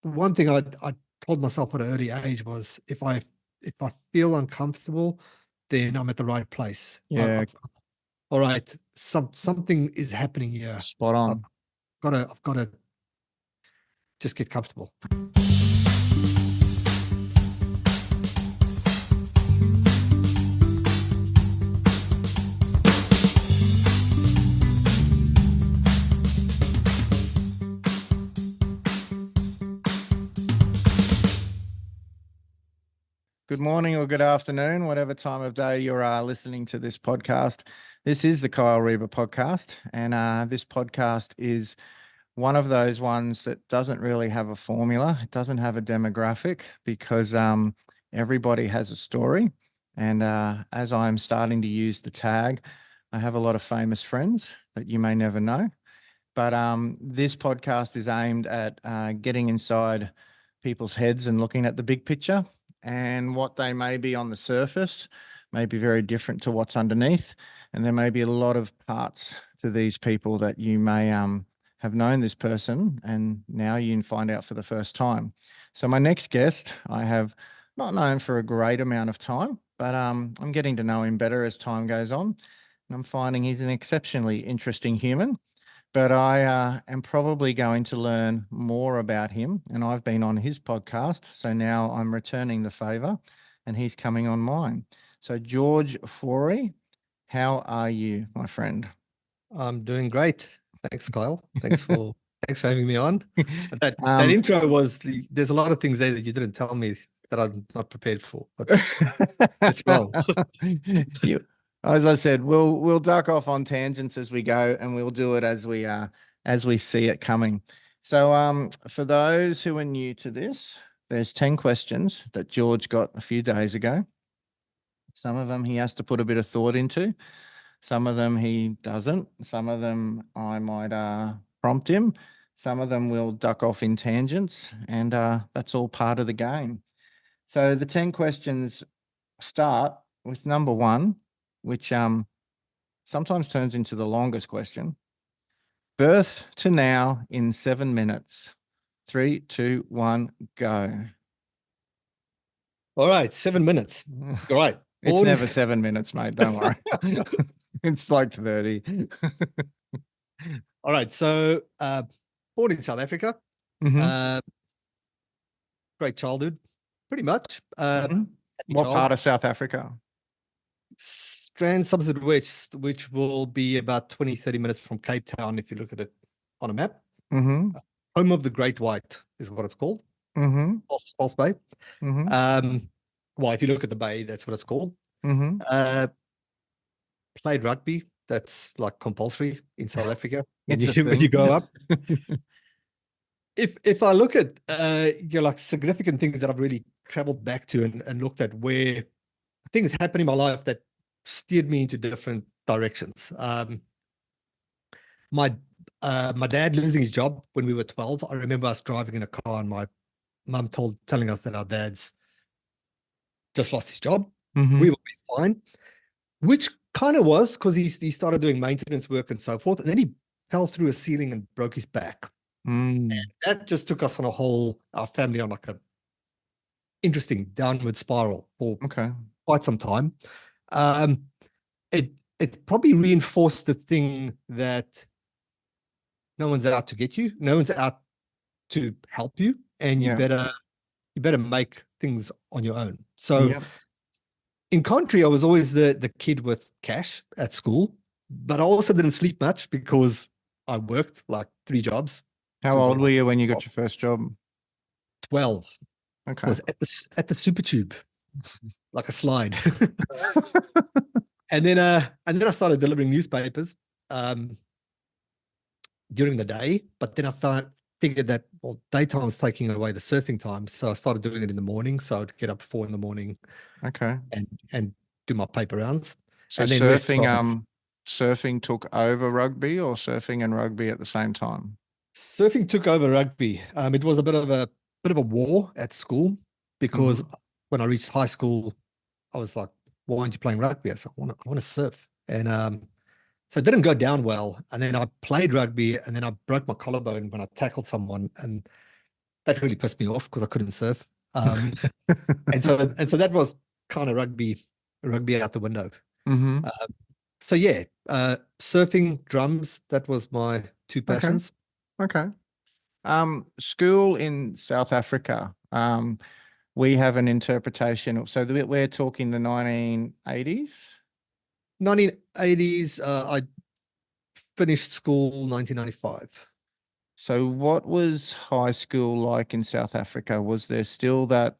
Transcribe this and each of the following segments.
one thing I told myself at an early age was if I feel uncomfortable, then I'm at the right place. Yeah, All right, something is happening here. spot I've on. got to just get comfortable. Good morning or good afternoon, whatever time of day you're listening to this podcast. This is the Kyl Reber podcast, and this podcast is one of those ones that doesn't really have a formula. It doesn't have a demographic because everybody has a story. And as I'm starting to use the tag, I have a lot of famous friends that you may never know. But this podcast is aimed at getting inside people's heads and looking at the big picture, and what they may be on the surface may be very different to what's underneath. And there may be a lot of parts to these people that you may have known this person and now you can find out for the first time. So my next guest, I have not known for a great amount of time, but I'm getting to know him better as time goes on. And I'm finding he's an exceptionally interesting human. But I am probably going to learn more about him, and I've been on his podcast, so now I'm returning the favor, and he's coming on mine. So George Fourie, how are you, my friend? I'm doing great. Thanks, Kyle. Thanks for having me on. That intro was there's a lot of things there that you didn't tell me that I'm not prepared for, but it's well. As I said, we'll duck off on tangents as we go, and we'll do it as we see it coming. So for those who are new to this, there's 10 questions that George got a few days ago. Some of them he has to put a bit of thought into. Some of them he doesn't. Some of them I might prompt him. Some of them will duck off in tangents, and that's all part of the game. So the 10 questions start with number one, which sometimes turns into the longest question. Birth to now in 7 minutes. 3, 2, 1, go. All right, 7 minutes. All right. It's never 7 minutes, mate. Don't worry. It's like 30. All right. So born in South Africa. Great childhood, pretty much. What part of South Africa? Strand Somerset West, which will be about 20, 30 minutes from Cape Town if you look at it on a map. Home of the Great White is what it's called. False Bay. Well, if you look at the bay, that's what it's called. Played rugby. That's like compulsory in South Africa when you grow up. If I look at like significant things that I've really traveled back to and looked at where things happen in my life that steered me into different directions. My dad losing his job when we were 12. I remember us driving in a car and my mum telling us that our dad's just lost his job. We will be fine, which kind of was because he started doing maintenance work and so forth. And then he fell through a ceiling and broke his back. And that just took us on our family on like a interesting downward spiral for quite some time. It probably reinforced the thing that no one's out to get you, no one's out to help you, and you better make things on your own. So in country, I was always the kid with cash at school, but I also didn't sleep much because I worked like 3 jobs. How old were you when you got your first job? 12. Okay. I was at the super tube, like a slide. and then I started delivering newspapers during the day, but then I figured that daytime was taking away the surfing time, so I started doing it in the morning. So I'd get up 4 a.m. and do my paper rounds. So and then surfing took over rugby, or surfing and rugby at the same time? Surfing took over rugby. It was a bit of a war at school because when I reached high school, I was like, "Why aren't you playing rugby?" I said, "I want to surf," and so it didn't go down well. And then I played rugby, and then I broke my collarbone when I tackled someone, and that really pissed me off because I couldn't surf. And so that was kind of rugby out the window. So yeah, surfing, drums, that was my two passions. Okay. School in South Africa, we have an interpretation. So we're talking the 1980s? 1980s, I finished school 1995. So what was high school like in South Africa? Was there still that,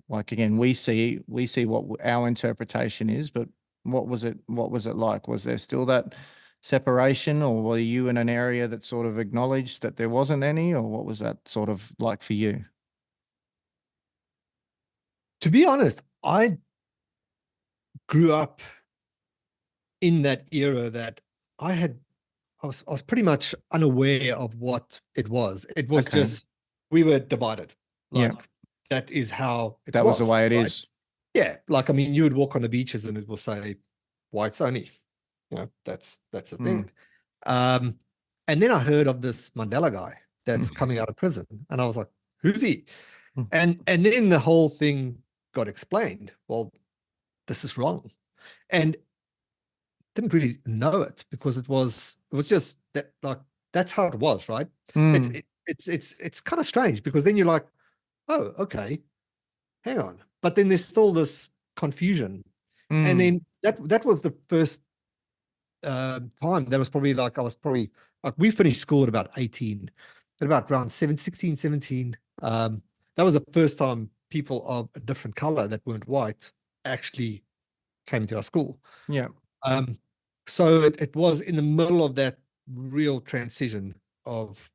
like, again, we see what our interpretation is, but what was it like? Was there still that separation, or were you in an area that sort of acknowledged that there wasn't any, or what was that sort of like for you? To be honest, I grew up in that era that I was pretty much unaware of what it was. It was just, we were divided. Like, that is how it was. That was the way it is. Yeah. Like, I mean, you would walk on the beaches and it will say whites only. That's the thing. And then I heard of this Mandela guy that's coming out of prison. And I was like, who's he? And then the whole thing got explained. Well, this is wrong. And didn't really know it because it was just that, like, that's how it was, right? It's kind of strange because then you're like, oh, okay, hang on. But then there's still this confusion. And then that was the first time. That was probably like, we finished school at about 18, at about around 16, 17. That was the first time people of a different color that weren't white actually came to our school. Yeah. So it was in the middle of that real transition of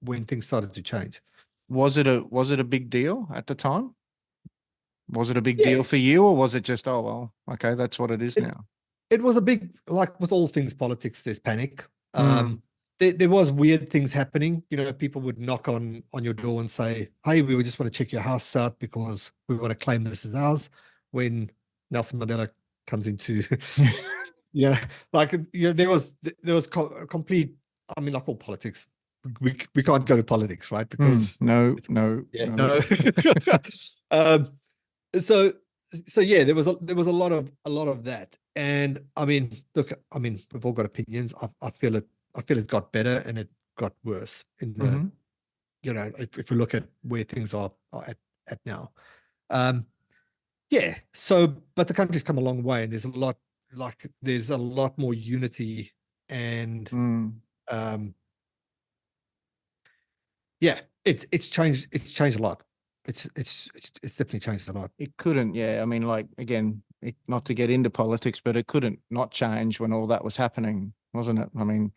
when things started to change. Was it a big deal at the time? Was it a big deal for you, or was it just, oh, well, okay, that's what it is now? It was a big, like with all things politics, there's panic. There was weird things happening. People would knock on your door and say, hey, we just want to check your house out because we want to claim this as ours. When Nelson Mandela comes into, there was complete, I mean, like all politics, we can't go to politics, right? Because no. So yeah, there was a lot of that. And I mean, look, we've all got opinions. I feel it got better and it got worse in the, if we look at where things are at now. So, but the country's come a long way, and there's a lot more unity, and it's changed a lot. It's definitely changed a lot. It couldn't, I mean, like, again, not to get into politics, but it couldn't not change when all that was happening, wasn't it? I mean,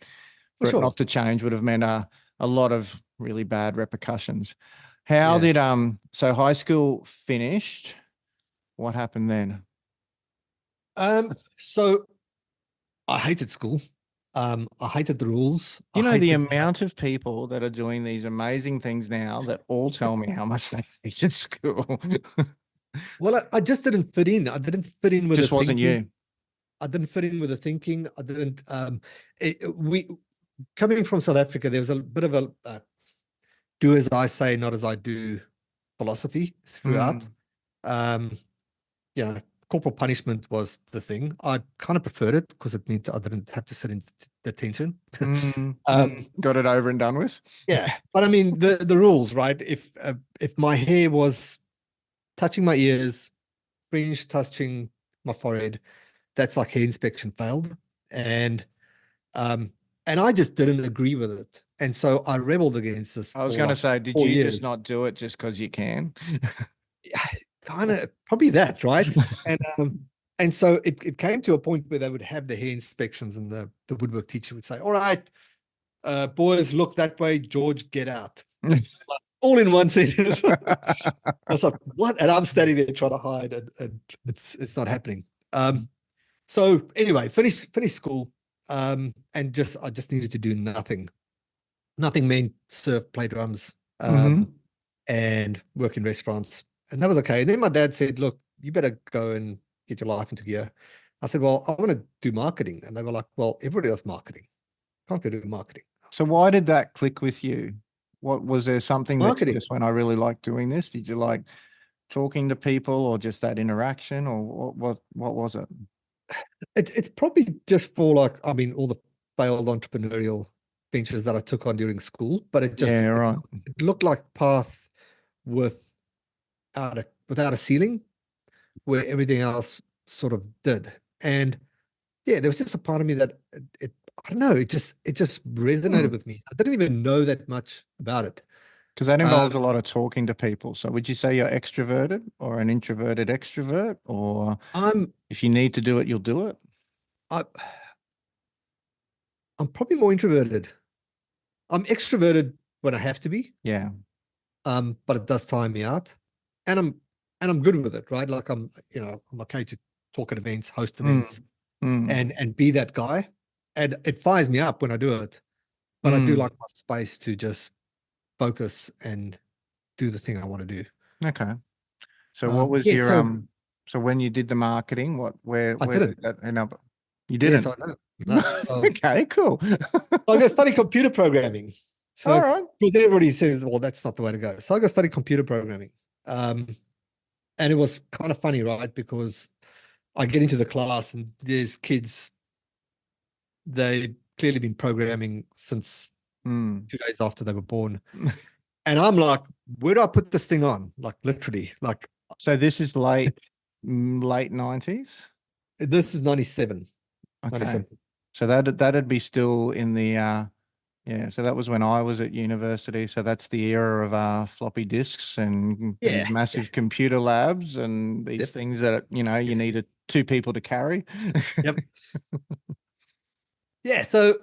for it not to change would have meant a lot of really bad repercussions. How did so high school finished? What happened then? So I hated school. I hated the rules. The amount of people that are doing these amazing things now that all tell me how much they hated school. Well, I just didn't fit in. I didn't fit in with just wasn't you. I didn't fit in with the thinking. I didn't. We coming from South Africa, there was a bit of a do as I say, not as I do philosophy throughout. Corporal punishment was the thing. I kind of preferred it because it meant I didn't have to sit in detention. Got it over and done with. Yeah, but I mean the rules, right? If my hair was touching my ears, fringe touching my forehead, that's like hair inspection failed, and I just didn't agree with it, and so I rebelled against this. I was going to say, did you just not do it just because you can? Kind of, probably that, right? And so it came to a point where they would have the hair inspections, and the woodwork teacher would say, all right, boys, look that way, George, get out. All in one sentence. I was like, what? And I'm standing there trying to hide, and it's not happening. So anyway, finished school, and I just needed to do nothing meant surf, play drums, and work in restaurants. And that was okay. And then my dad said, look, you better go and get your life into gear. I said, well, I want to do marketing. And they were like, well, everybody does marketing. Can't go do marketing. So why did that click with you? What was there something that Marketing. just when I really like doing this? Did you like talking to people or just that interaction, or what was it? It's probably just for like, I mean, all the failed entrepreneurial ventures that I took on during school, but Yeah, right. it looked like path without a ceiling where everything else sort of did. And yeah, there was just a part of me that I don't know, it just resonated with me. I didn't even know that much about it. Because that involves a lot of talking to people. So would you say you're extroverted or an introverted extrovert, or if you need to do it, you'll do it? I'm probably more introverted. I'm extroverted when I have to be. Yeah. But it does tire me out. And I'm good with it, right? Like I'm okay to talk at events, host events, and be that guy. And it fires me up when I do it. But I do like my space to just focus and do the thing I want to do. Okay. So what was your so when you did the marketing, where did that end up? You didn't? Yeah, so I didn't. No. So okay, cool. I go study computer programming. So all right. because everybody says, well, that's not the way to go. So I go study computer programming. And it was kind of funny, right? Because I get into the class and there's kids, they've clearly been programming since 2 days after they were born. And I'm like, where do I put this thing on? Like literally, like. So this is late 90s? This is 97. Okay. 97. So that'd be still in the yeah, so that was when I was at university. So that's the era of floppy disks and these massive computer labs and these things that, you needed 2 people to carry. Yep. Yeah, so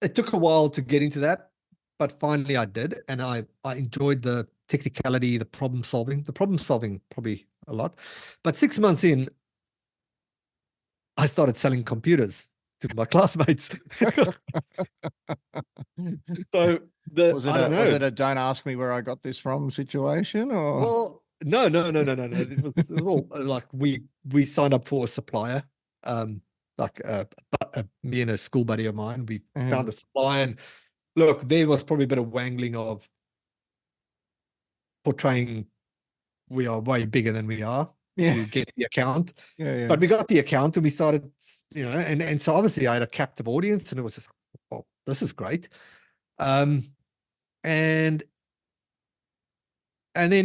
it took a while to get into that, but finally I did, and I enjoyed the technicality, the problem solving probably a lot. But 6 months in, I started selling computers to my classmates. So was it a don't ask me where I got this from situation, or? Well, no. It was all like we signed up for a supplier. Like me and a school buddy of mine, we found a supplier, and look, there was probably a bit of wangling of portraying we are way bigger than we are to get the account. But we got the account and we started, and so obviously I had a captive audience, and it was just, well, this is great. And then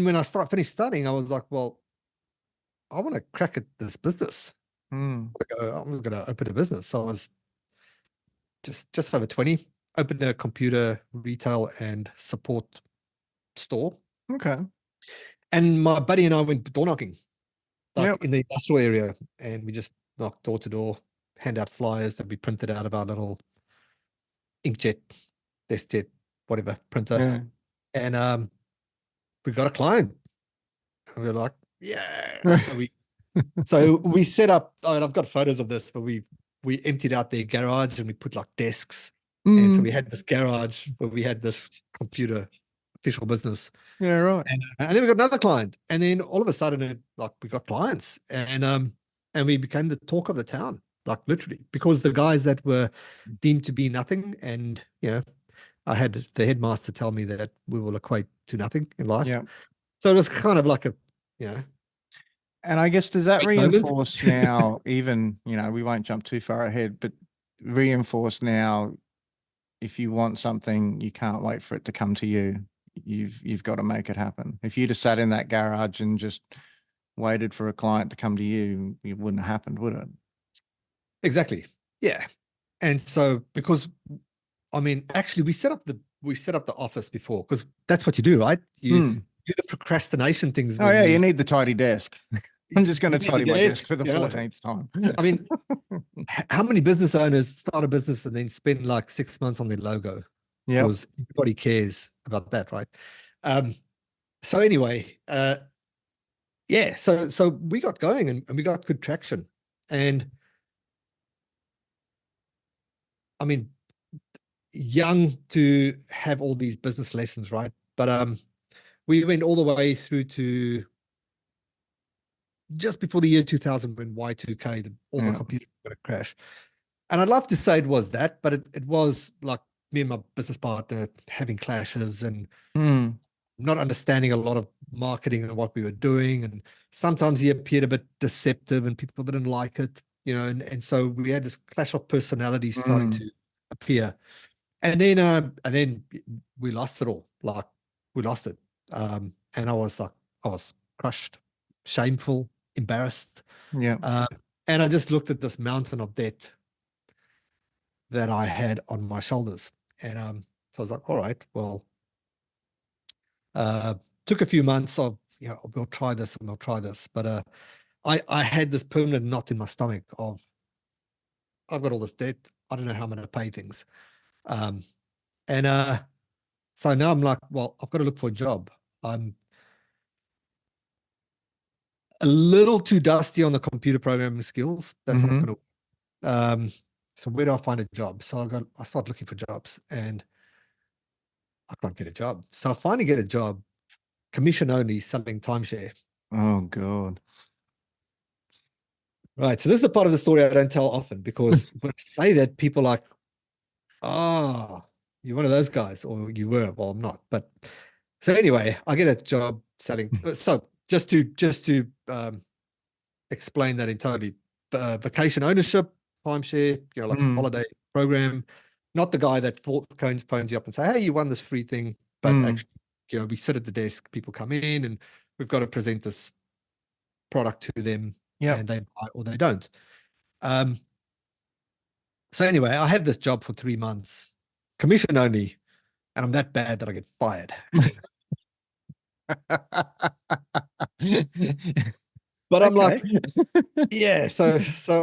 when I finished studying, I was like, well, I want to crack at this business. I'm going to open a business. So I was just over 20, opened a computer retail and support store. Okay. And my buddy and I went door knocking, like in the industrial area, and we just knocked door to door, hand out flyers that we printed out of our little inkjet, DeskJet, whatever printer. And we got a client. And we were like, yeah. So we set up, and I've got photos of this, but we emptied out their garage and we put like desks. And so we had this garage where we had this computer official business. Yeah, right. And then we got another client. And then all of a sudden, we got clients. And we became the talk of the town, like literally, because the guys that were deemed to be nothing, and I had the headmaster tell me that we will equate to nothing in life. Yeah. So it was kind of like and I guess, does that reinforce now, even, we won't jump too far ahead, but reinforce now, if you want something, you can't wait for it to come to you. You've got to make it happen. If you'd have sat in that garage and just waited for a client to come to you, it wouldn't have happened, would it? Exactly. Yeah. And so, because, I mean, actually we set up the office before, because that's what you do, right? You do the procrastination things. Oh yeah, you need the tidy desk. I'm just going to tidy my desk for the 14th time. I mean, how many business owners start a business and then spend like 6 months on their logo? Yeah, because everybody cares about that, right? So anyway, so we got going and we got good traction. And I mean, young to have all these business lessons, right? But we went all the way through to just before the year 2000, when Y2K, all the computers were going to crash. And I'd love to say it was that, but it was like me and my business partner having clashes and Mm. not understanding a lot of marketing and what we were doing. And sometimes he appeared a bit deceptive and people didn't like it, and so we had this clash of personalities starting to appear. And then we lost it all. Like we lost it. And I was crushed, shameful, embarrassed. Yeah. And I just looked at this mountain of debt that I had on my shoulders. And so I was like, all right, well, took a few months of, we'll try this and we'll try this. But I had this permanent knot in my stomach of, I've got all this debt. I don't know how I'm going to pay things. And so now I'm like, well, I've got to look for a job. I'm a little too dusty on the computer programming skills. That's not going to. So where do I find a job? So I start looking for jobs, and I can't get a job. So I finally get a job, commission only, selling timeshare. Oh God. Right. So this is the part of the story I don't tell often, because when I say that, people are like, oh, you're one of those guys, or you were. Well, I'm not. But so anyway, I get a job selling. So just to explain that entirely, vacation ownership, timeshare, like a holiday program, not the guy that phones you up and say, hey, you won this free thing, but actually, we sit at the desk, people come in and we've got to present this product to them, and they buy or they don't. So anyway, I have this job for 3 months, commission only, and I'm that bad that I get fired. But I'm like, yeah, so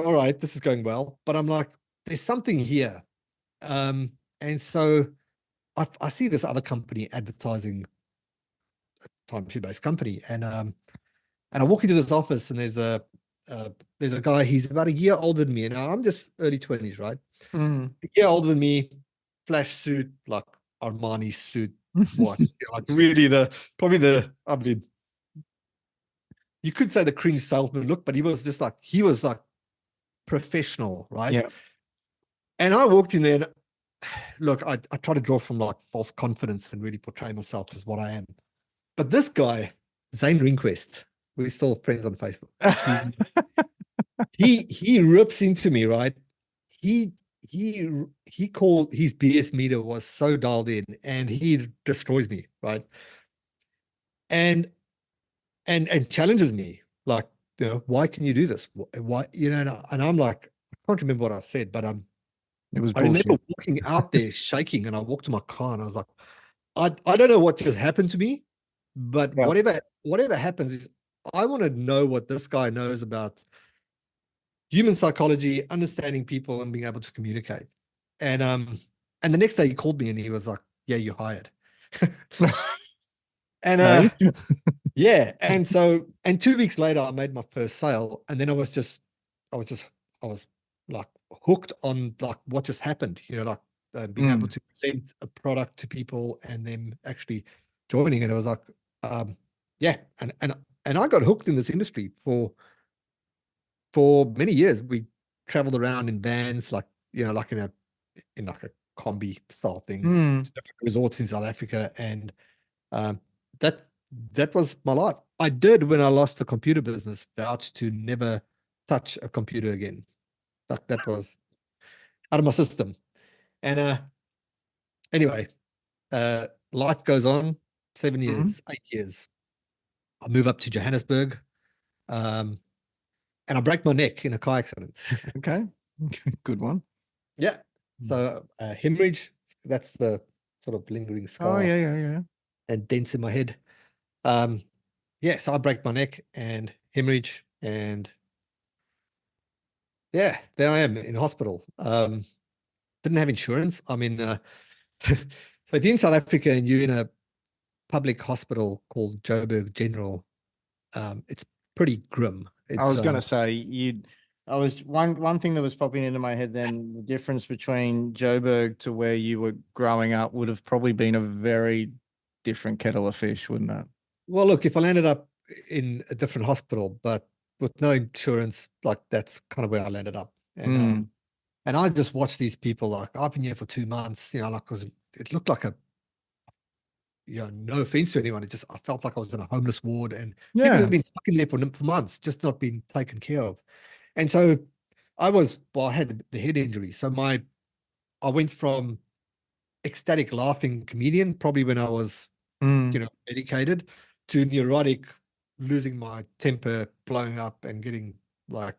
all right, this is going well. But I'm like, there's something here. And so I see this other company advertising, a timeshare-based company, and I walk into this office, and there's a guy. He's about a year older than me, and I'm just early 20s, right? A year older than me, flash suit, like Armani suit, watch, like really I mean, you could say the cringe salesman look, but he was like professional, right? Yeah. And I walked in there, and look, I try to draw from like false confidence and really portray myself as what I am. But this guy, Zane Ringquest, we're still friends on Facebook. He rips into me, right? He called, his BS meter was so dialed in, and he destroys me, right? And challenges me, like, why can you do this? Why, and I'm like, I can't remember what I said, but it was I remember walking out there shaking, and I walked to my car, and I was like, I don't know what just happened to me, but whatever happens is, I want to know what this guy knows about human psychology, understanding people, and being able to communicate. And the next day he called me, and he was like, yeah, you're hired. And yeah, and 2 weeks later I made my first sale, and then I was like hooked on like what just happened, like being able to present a product to people and then actually joining it. It was like, yeah, and I got hooked in this industry for many years. We traveled around in vans, like, like in like a combi style thing, to different resorts in South Africa, and that was my life. I did, when I lost the computer business, vouch to never touch a computer again. Like, that was out of my system. And anyway, life goes on. 7 years, 8 years. I move up to Johannesburg, and I break my neck in a car accident. Okay, good one. Yeah. So hemorrhage, that's the sort of lingering scar. Oh yeah. And dents in my head. Yeah, so I break my neck and hemorrhage, and yeah, there I am in hospital. Didn't have insurance. I mean, so if you're in South Africa and you're in a public hospital called Joburg General, it's pretty grim. I was going to say, one thing that was popping into my head then, the difference between Joburg to where you were growing up would have probably been a very different kettle of fish, wouldn't it? Well, look, if I landed up in a different hospital, but with no insurance, like, that's kind of where I landed up. And And I just watched these people, like, I've been here for 2 months, you know, like, because it looked like a, you know, no offense to anyone. It just, I felt like I was in a homeless ward, and people have been stuck in there for months, just not being taken care of. And so I had the head injury. So I went from ecstatic laughing comedian, probably when I was, you know, medicated, to neurotic, losing my temper, blowing up, and getting like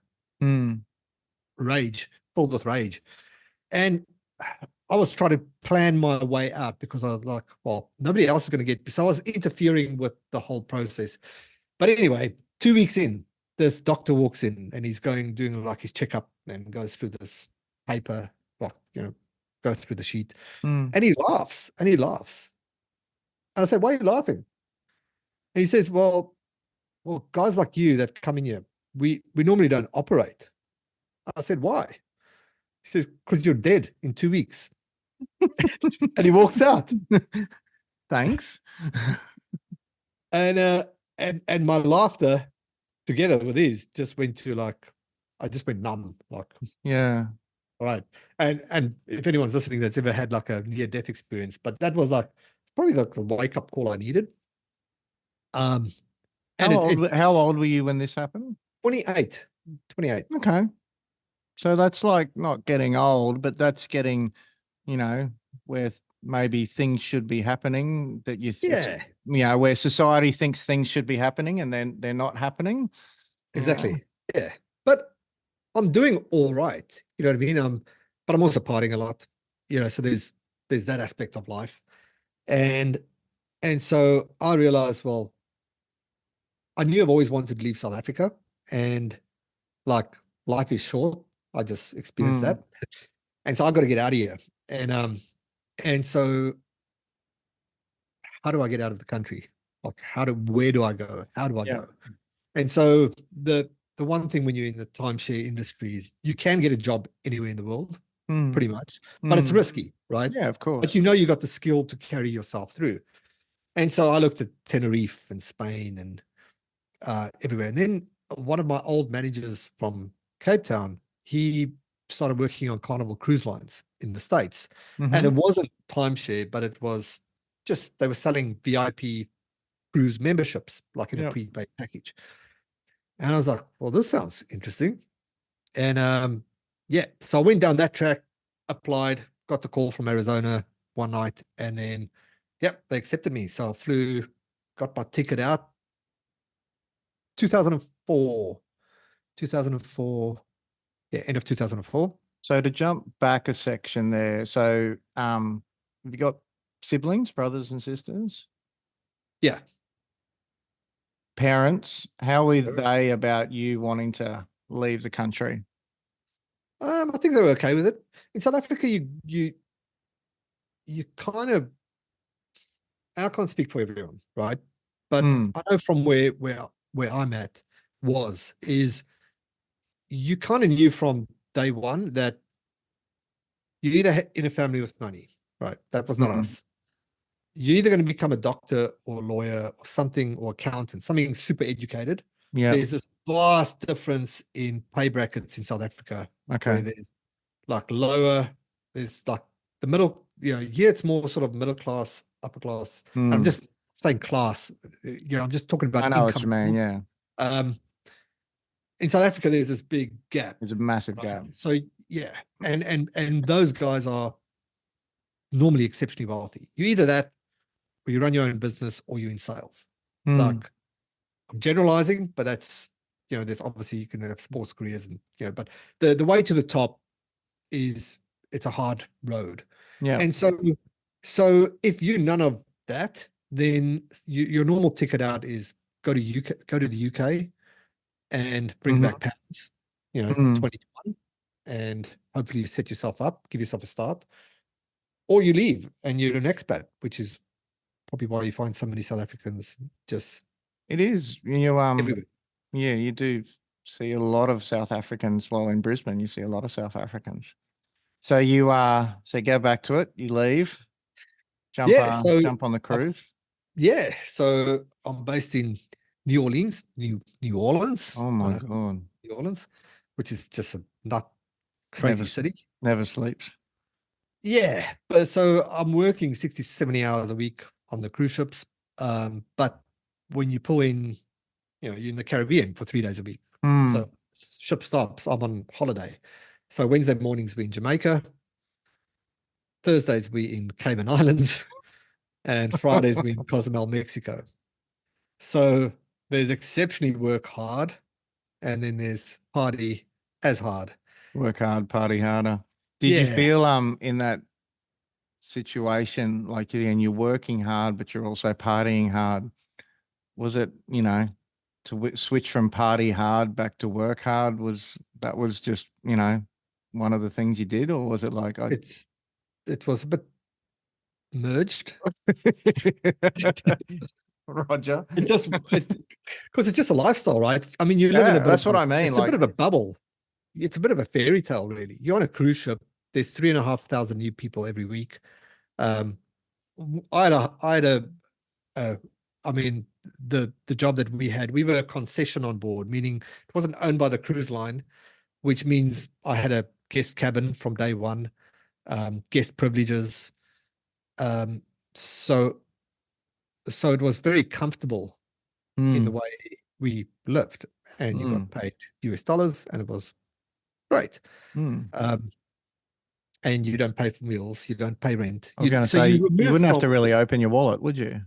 rage, filled with rage. And I was trying to plan my way out, because I was like, well, nobody else is going to get, so I was interfering with the whole process. But anyway, 2 weeks in, this doctor walks in, and he's doing like his checkup, and goes through this paper, like, you know, goes through the sheet, and he laughs. And I said, why are you laughing? And he says, well, guys like you that come in here, we normally don't operate. I said, why? He says, because you're dead in 2 weeks. And he walks out. Thanks. And my laughter together with his just went to, like, I just went numb, like, yeah. All right. And if anyone's listening that's ever had like a near-death experience, but that was like probably like the wake-up call I needed. How old were you when this happened? 28. Okay. So that's like not getting old, but that's getting, you know, where maybe things should be happening, that you know, where society thinks things should be happening, and then they're not happening. Exactly. Yeah. But I'm doing all right. You know what I mean? But I'm also partying a lot. You know, so there's that aspect of life. And so I realized, well, I knew I've always wanted to leave South Africa, and like, life is short. I just experienced that. And so I got to get out of here. And so how do I get out of the country? Like, where do I go? How do I go? And so the one thing when you're in the timeshare industry is you can get a job anywhere in the world, pretty much, but it's risky, right? Yeah, of course. But you know, you got the skill to carry yourself through. And so I looked at Tenerife and Spain and everywhere. And then one of my old managers from Cape Town, he started working on Carnival Cruise Lines in the States. And it wasn't timeshare, but it was just, they were selling VIP cruise memberships, like in a prepaid package. And I was like, well, this sounds interesting. And so I went down that track, applied, got the call from Arizona one night, and then, they accepted me. So I flew, got my ticket out. 2004, end of 2004. So to jump back a section there, so have you got siblings, brothers and sisters? Yeah. Parents, how were they about you wanting to leave the country? I think they were okay with it. In South Africa, you kind of, I can't speak for everyone, right? But I know from where I'm at is you kind of knew from day one that you're either in a family with money, right? That was not us. You're either going to become a doctor or a lawyer or something, or accountant, something super educated. Yeah. There's this vast difference in pay brackets in South Africa. Okay. Where there's like there's like the middle, here it's more sort of middle class, upper class. I'm just saying class, I'm just talking about I know what you mean, yeah. In South Africa, there's this big gap. There's a massive gap. So yeah, and those guys are normally exceptionally wealthy. You're either that, or you run your own business, or you're in sales. Like, I'm generalizing, but that's, there's obviously, you can have sports careers, and but the way to the top is, it's a hard road. Yeah. And so if you're none of that, then your normal ticket out is go to the UK and bring back pounds, 21, and hopefully you set yourself up, give yourself a start, or you leave and you're an expat, which is probably why you find so many South Africans just. It is, everywhere. Yeah, you do see a lot of South Africans. Well, in Brisbane, you see a lot of South Africans. So you go back to it, you leave, jump on the cruise. So I'm based in New Orleans. Oh my God. New Orleans, which is just a nut crazy city. Never sleeps. Yeah, but so I'm working 60 to 70 hours a week on the cruise ships. But when you pull in, you're in the Caribbean for 3 days a week. So ship stops, I'm on holiday. So Wednesday mornings we're in Jamaica, Thursdays we're in Cayman Islands, and Fridays we're in Cozumel, Mexico. So there's exceptionally work hard, and then there's party as hard. Work hard, party harder. Did you feel in that situation, like, and you're working hard, but you're also partying hard? Was it, to switch from party hard back to work hard? Was just, one of the things you did, or was it like it was a bit merged? Roger. Because it's just a lifestyle, right? I mean, you live in a bit that's what I mean. It's a bit of a bubble. It's a bit of a fairy tale, really. You're on a cruise ship. There's 3,500 new people every week. I mean, the job that we had, we were a concession on board, meaning it wasn't owned by the cruise line, which means I had a guest cabin from day one, guest privileges. So it was very comfortable in the way we lived, and you got paid US dollars, and it was great. And you don't pay for meals, you don't pay rent. I was going to say, you wouldn't have to really open your wallet, would you?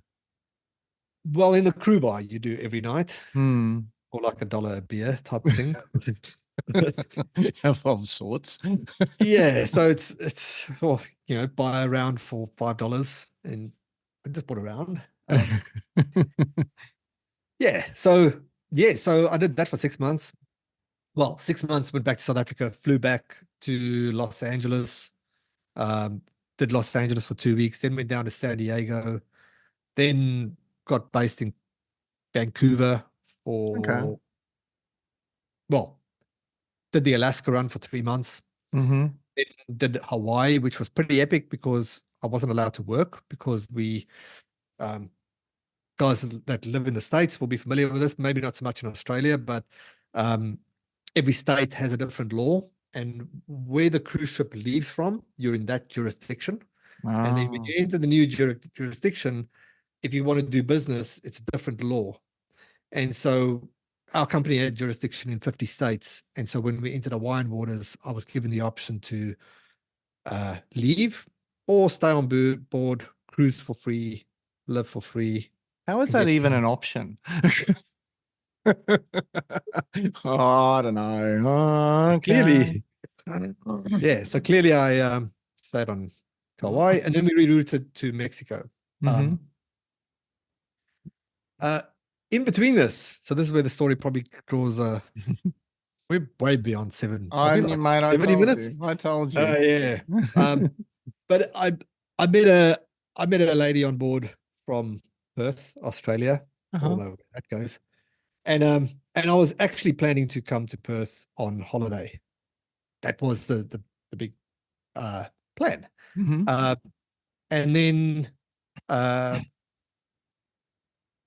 Well, in the crew bar, you do every night, or like $1 a beer type of thing. Of sorts. Yeah, so it's buy a round for $5, and I just bought a round. So I did that for 6 months. Well, 6 months, went back to South Africa, flew back to Los Angeles, did Los Angeles for 2 weeks, then went down to San Diego, then got based in Vancouver for, well, did the Alaska run for 3 months. Then did Hawaii, which was pretty epic because I wasn't allowed to work, because we, guys that live in the States will be familiar with this, maybe not so much in Australia, but every state has a different law, and where the cruise ship leaves from, you're in that jurisdiction. And then when you enter the new jurisdiction, if you want to do business, it's a different law. And so our company had jurisdiction in 50 states. And so when we entered Hawaiian waters, I was given the option to leave or stay on board, cruise for free, live for free. How is that even an option? I don't know. Clearly. Yeah, so clearly I stayed on Hawaii, and then we rerouted to Mexico. In between this, so this is where the story probably draws we're way beyond 7 minutes. I told you. Yeah. But I met a lady on board from Perth, Australia, although that goes. And I was actually planning to come to Perth on holiday. That was the big plan. And then I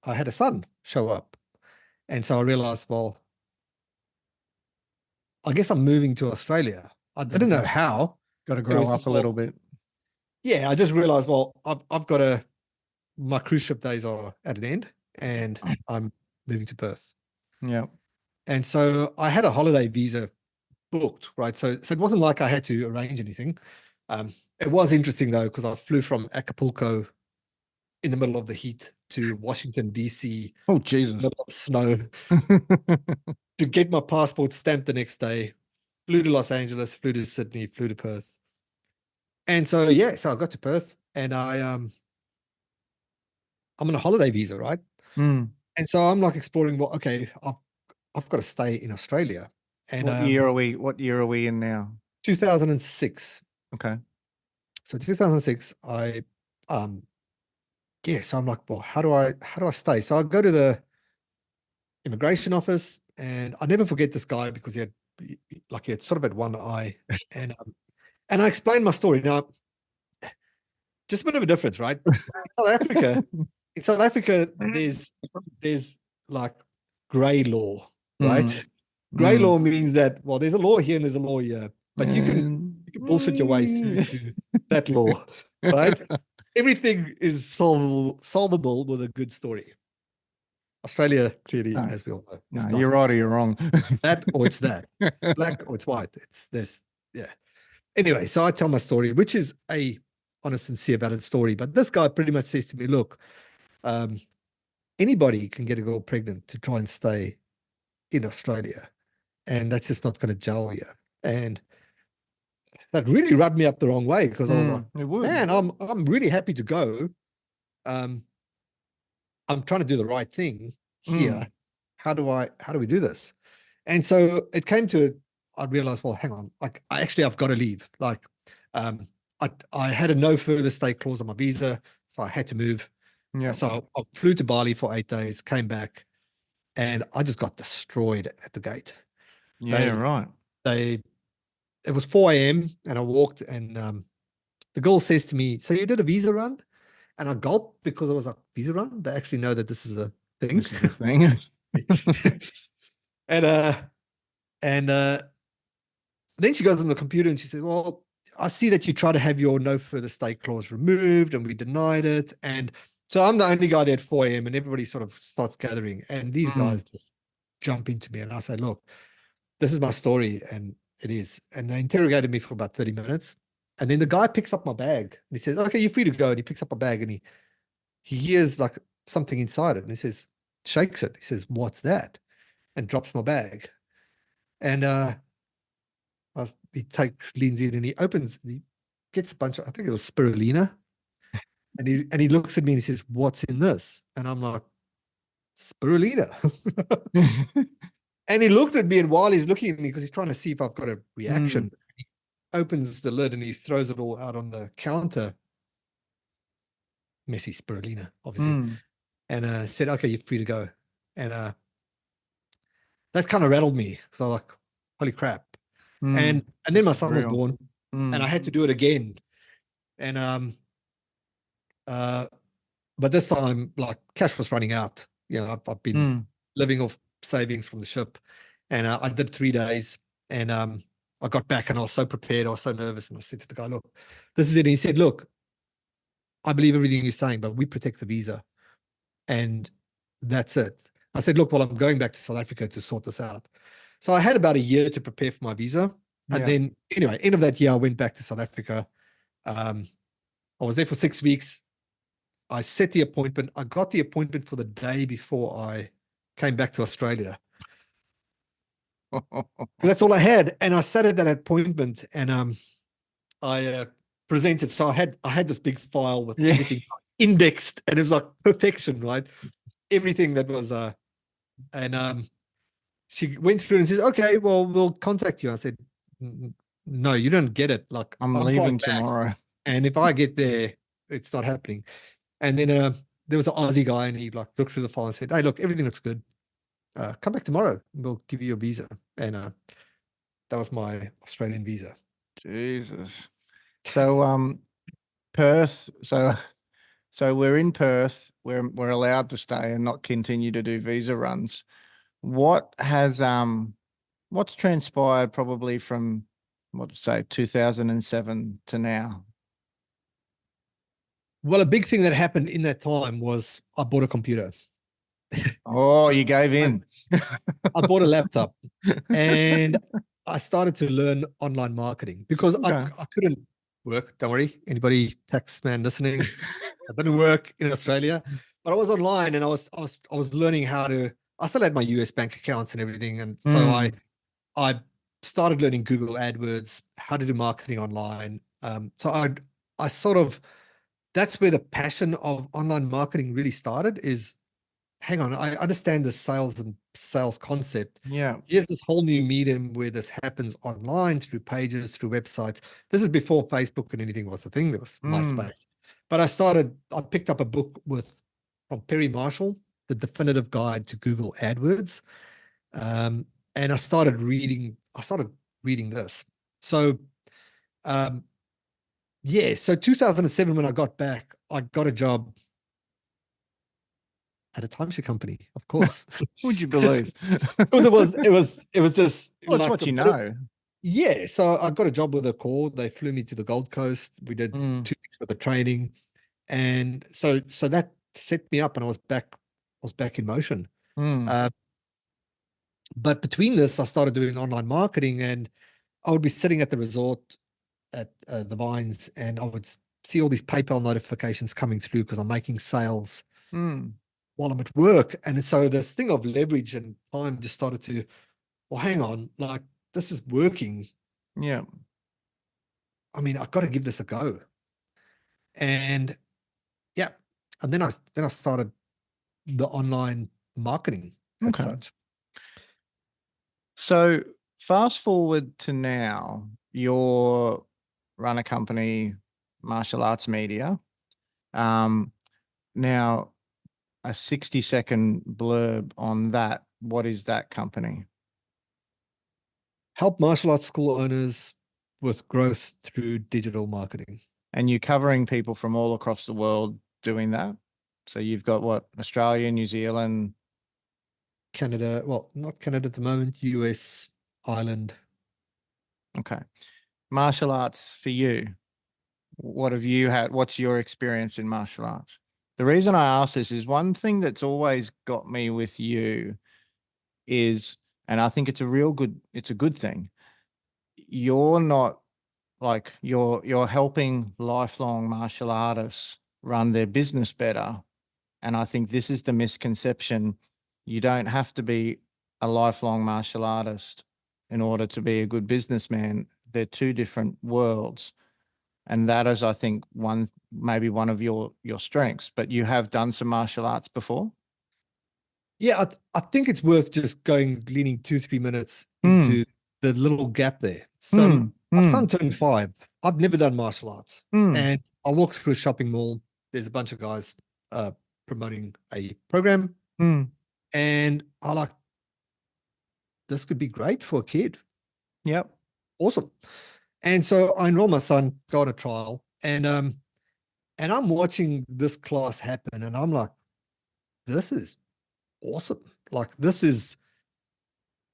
had a son show up. And so I realized, well, I guess I'm moving to Australia. I didn't know how. Got to grow up a little bit. Yeah, I just realized, well, I've got my cruise ship days are at an end, and I'm moving to Perth. Yeah. And so I had a holiday visa booked, right? So it wasn't like I had to arrange anything. It was interesting though, because I flew from Acapulco in the middle of the heat to Washington, DC. Oh, Jesus. In the middle of snow to get my passport stamped the next day. Flew to Los Angeles, flew to Sydney, flew to Perth. And so, so I got to Perth, and I'm on a holiday visa, right? And so I'm like exploring, well, okay, I've got to stay in Australia. And what year are we in now? 2006. Okay. So 2006, so I'm like, well, how do I stay? So I go to the immigration office, and I never forget this guy, because he had sort of had one eye, and I explained my story. Now, just a bit of a difference, right? In South Africa, there's like gray law, right? Gray law means that, well, there's a law here and there's a law here. but you can bullshit your way through to that law, right? Everything is solvable with a good story. Australia, clearly, as we all know. No, you're right or you're wrong. That or it's that. It's black or it's white. It's this. Yeah. Anyway, so I tell my story, which is a honest, sincere, valid story. But this guy pretty much says to me, look, anybody can get a girl pregnant to try and stay in Australia. And that's just not going to gel here. And that really rubbed me up the wrong way, because I was like, man, I'm really happy to go. I'm trying to do the right thing here. How do we do this? And so it came to, I realized, well, hang on, like I've got to leave. Like, I had a no further stay clause on my visa, so I had to move. Yeah. So I flew to Bali for 8 days, came back, and I just got destroyed at the gate. Yeah, right. It was 4 a.m. and I walked, and the girl says to me, "So you did a visa run?" And I gulped, because I was like, "Visa run? They actually know that this is a thing." This is a thing. and then she goes on the computer and she says, "Well, I see that you try to have your no further stay clause removed, and we denied it." And so I'm the only guy there at 4 a.m. and everybody sort of starts gathering, and these guys just jump into me, and I say, "Look, this is my story," and it is. And they interrogated me for about 30 minutes. And then the guy picks up my bag and he says, "Okay, you're free to go." And he picks up my bag and he hears like something inside it. And he says, shakes it. He says, "What's that?" And drops my bag. And he leans in and he opens, and he gets a bunch of, I think it was spirulina. And he looks at me and he says, "What's in this?" And I'm like, "Spirulina." And he looked at me, and while he's looking at me, because he's trying to see if I've got a reaction, he opens the lid and he throws it all out on the counter. Messy spirulina, obviously. And said, "Okay, you're free to go." And that kind of rattled me. So I was like, holy crap. And then my son was born, and I had to do it again. And but this time, like, cash was running out. You know, I've been living off savings from the ship, and I did 3 days, and I got back and I was so prepared. I was so nervous, and I said to the guy, "Look, this is it." And he said, "Look, I believe everything you're saying, but we protect the visa, and that's it." I said, "Look, well, I'm going back to South Africa to sort this out." So I had about a year to prepare for my visa. And then anyway, end of that year, I went back to South Africa. I was there for 6 weeks. I set the appointment. I got the appointment for the day before I came back to Australia. That's all I had. And I sat at that appointment, and I presented. So I had this big file with everything indexed, and it was like perfection, right? Everything that was and she went through and said, "Okay, well, we'll contact you." I said, "No, you don't get it. Like, I'm leaving tomorrow. And if I get there, it's not happening." And then there was an Aussie guy, and he like looked through the file and said, "Hey, look, everything looks good. Come back tomorrow. We'll give you your visa." And that was my Australian visa. Jesus. So Perth. So we're in Perth. We're allowed to stay and not continue to do visa runs. What's transpired probably from, what, say, 2007 to now? Well, a big thing that happened in that time was I bought a computer. Oh, you gave in. I bought a laptop, and I started to learn online marketing, because I couldn't work. Don't worry, anybody tax man listening, I didn't work in Australia, but I was online, and I was learning how to. I still had my US bank accounts and everything, and so I started learning Google AdWords, how to do marketing online. So I sort of, that's where the passion of online marketing really started. Is, hang on, I understand the sales concept. Yeah. Here's this whole new medium where this happens online, through pages, through websites. This is before Facebook and anything was a thing. There was MySpace. But I picked up a book from Perry Marshall, The Definitive Guide to Google AdWords. And I started reading this. So, so 2007, when I got back, I got a job at a timeshare company, of course. Would you believe? It was just Well, it's like what you know. Yeah, so I got a job with a call. They flew me to the Gold Coast. We did 2 weeks worth of training, and so that set me up, and I was back in motion. Uh, but between this, I started doing online marketing, and I would be sitting at the resort at the Vines, and I would see all these PayPal notifications coming through because I'm making sales while I'm at work. And so this thing of leverage and time just started to, well, hang on, like this is working. Yeah. I mean, I've got to give this a go. And yeah, and then I started the online marketing as such. So fast forward to now, you're run a company, Martial Arts Media. Now a 60-second blurb on that. What is that company? Help martial arts school owners with growth through digital marketing. And you're covering people from all across the world doing that. So you've got what, Australia, New Zealand, Canada, well, not Canada at the moment, US, Ireland. Okay. Martial arts for you. What have you had? What's your experience in martial arts? The reason I ask this is one thing that's always got me with you is, and I think it's a good thing. You're not like you're helping lifelong martial artists run their business better. And I think this is the misconception. You don't have to be a lifelong martial artist in order to be a good businessman. They're two different worlds. And that is, I think, maybe one of your strengths. But you have done some martial arts before? Yeah, I think it's worth just leaning 2-3 minutes into the little gap there. So my son turned 5. I've never done martial arts. And I walked through a shopping mall. There's a bunch of guys promoting a program. And I like, this could be great for a kid. Yep. Awesome. And so I enrolled my son, got a trial, and I'm watching this class happen, and I'm like, this is awesome. Like, this is,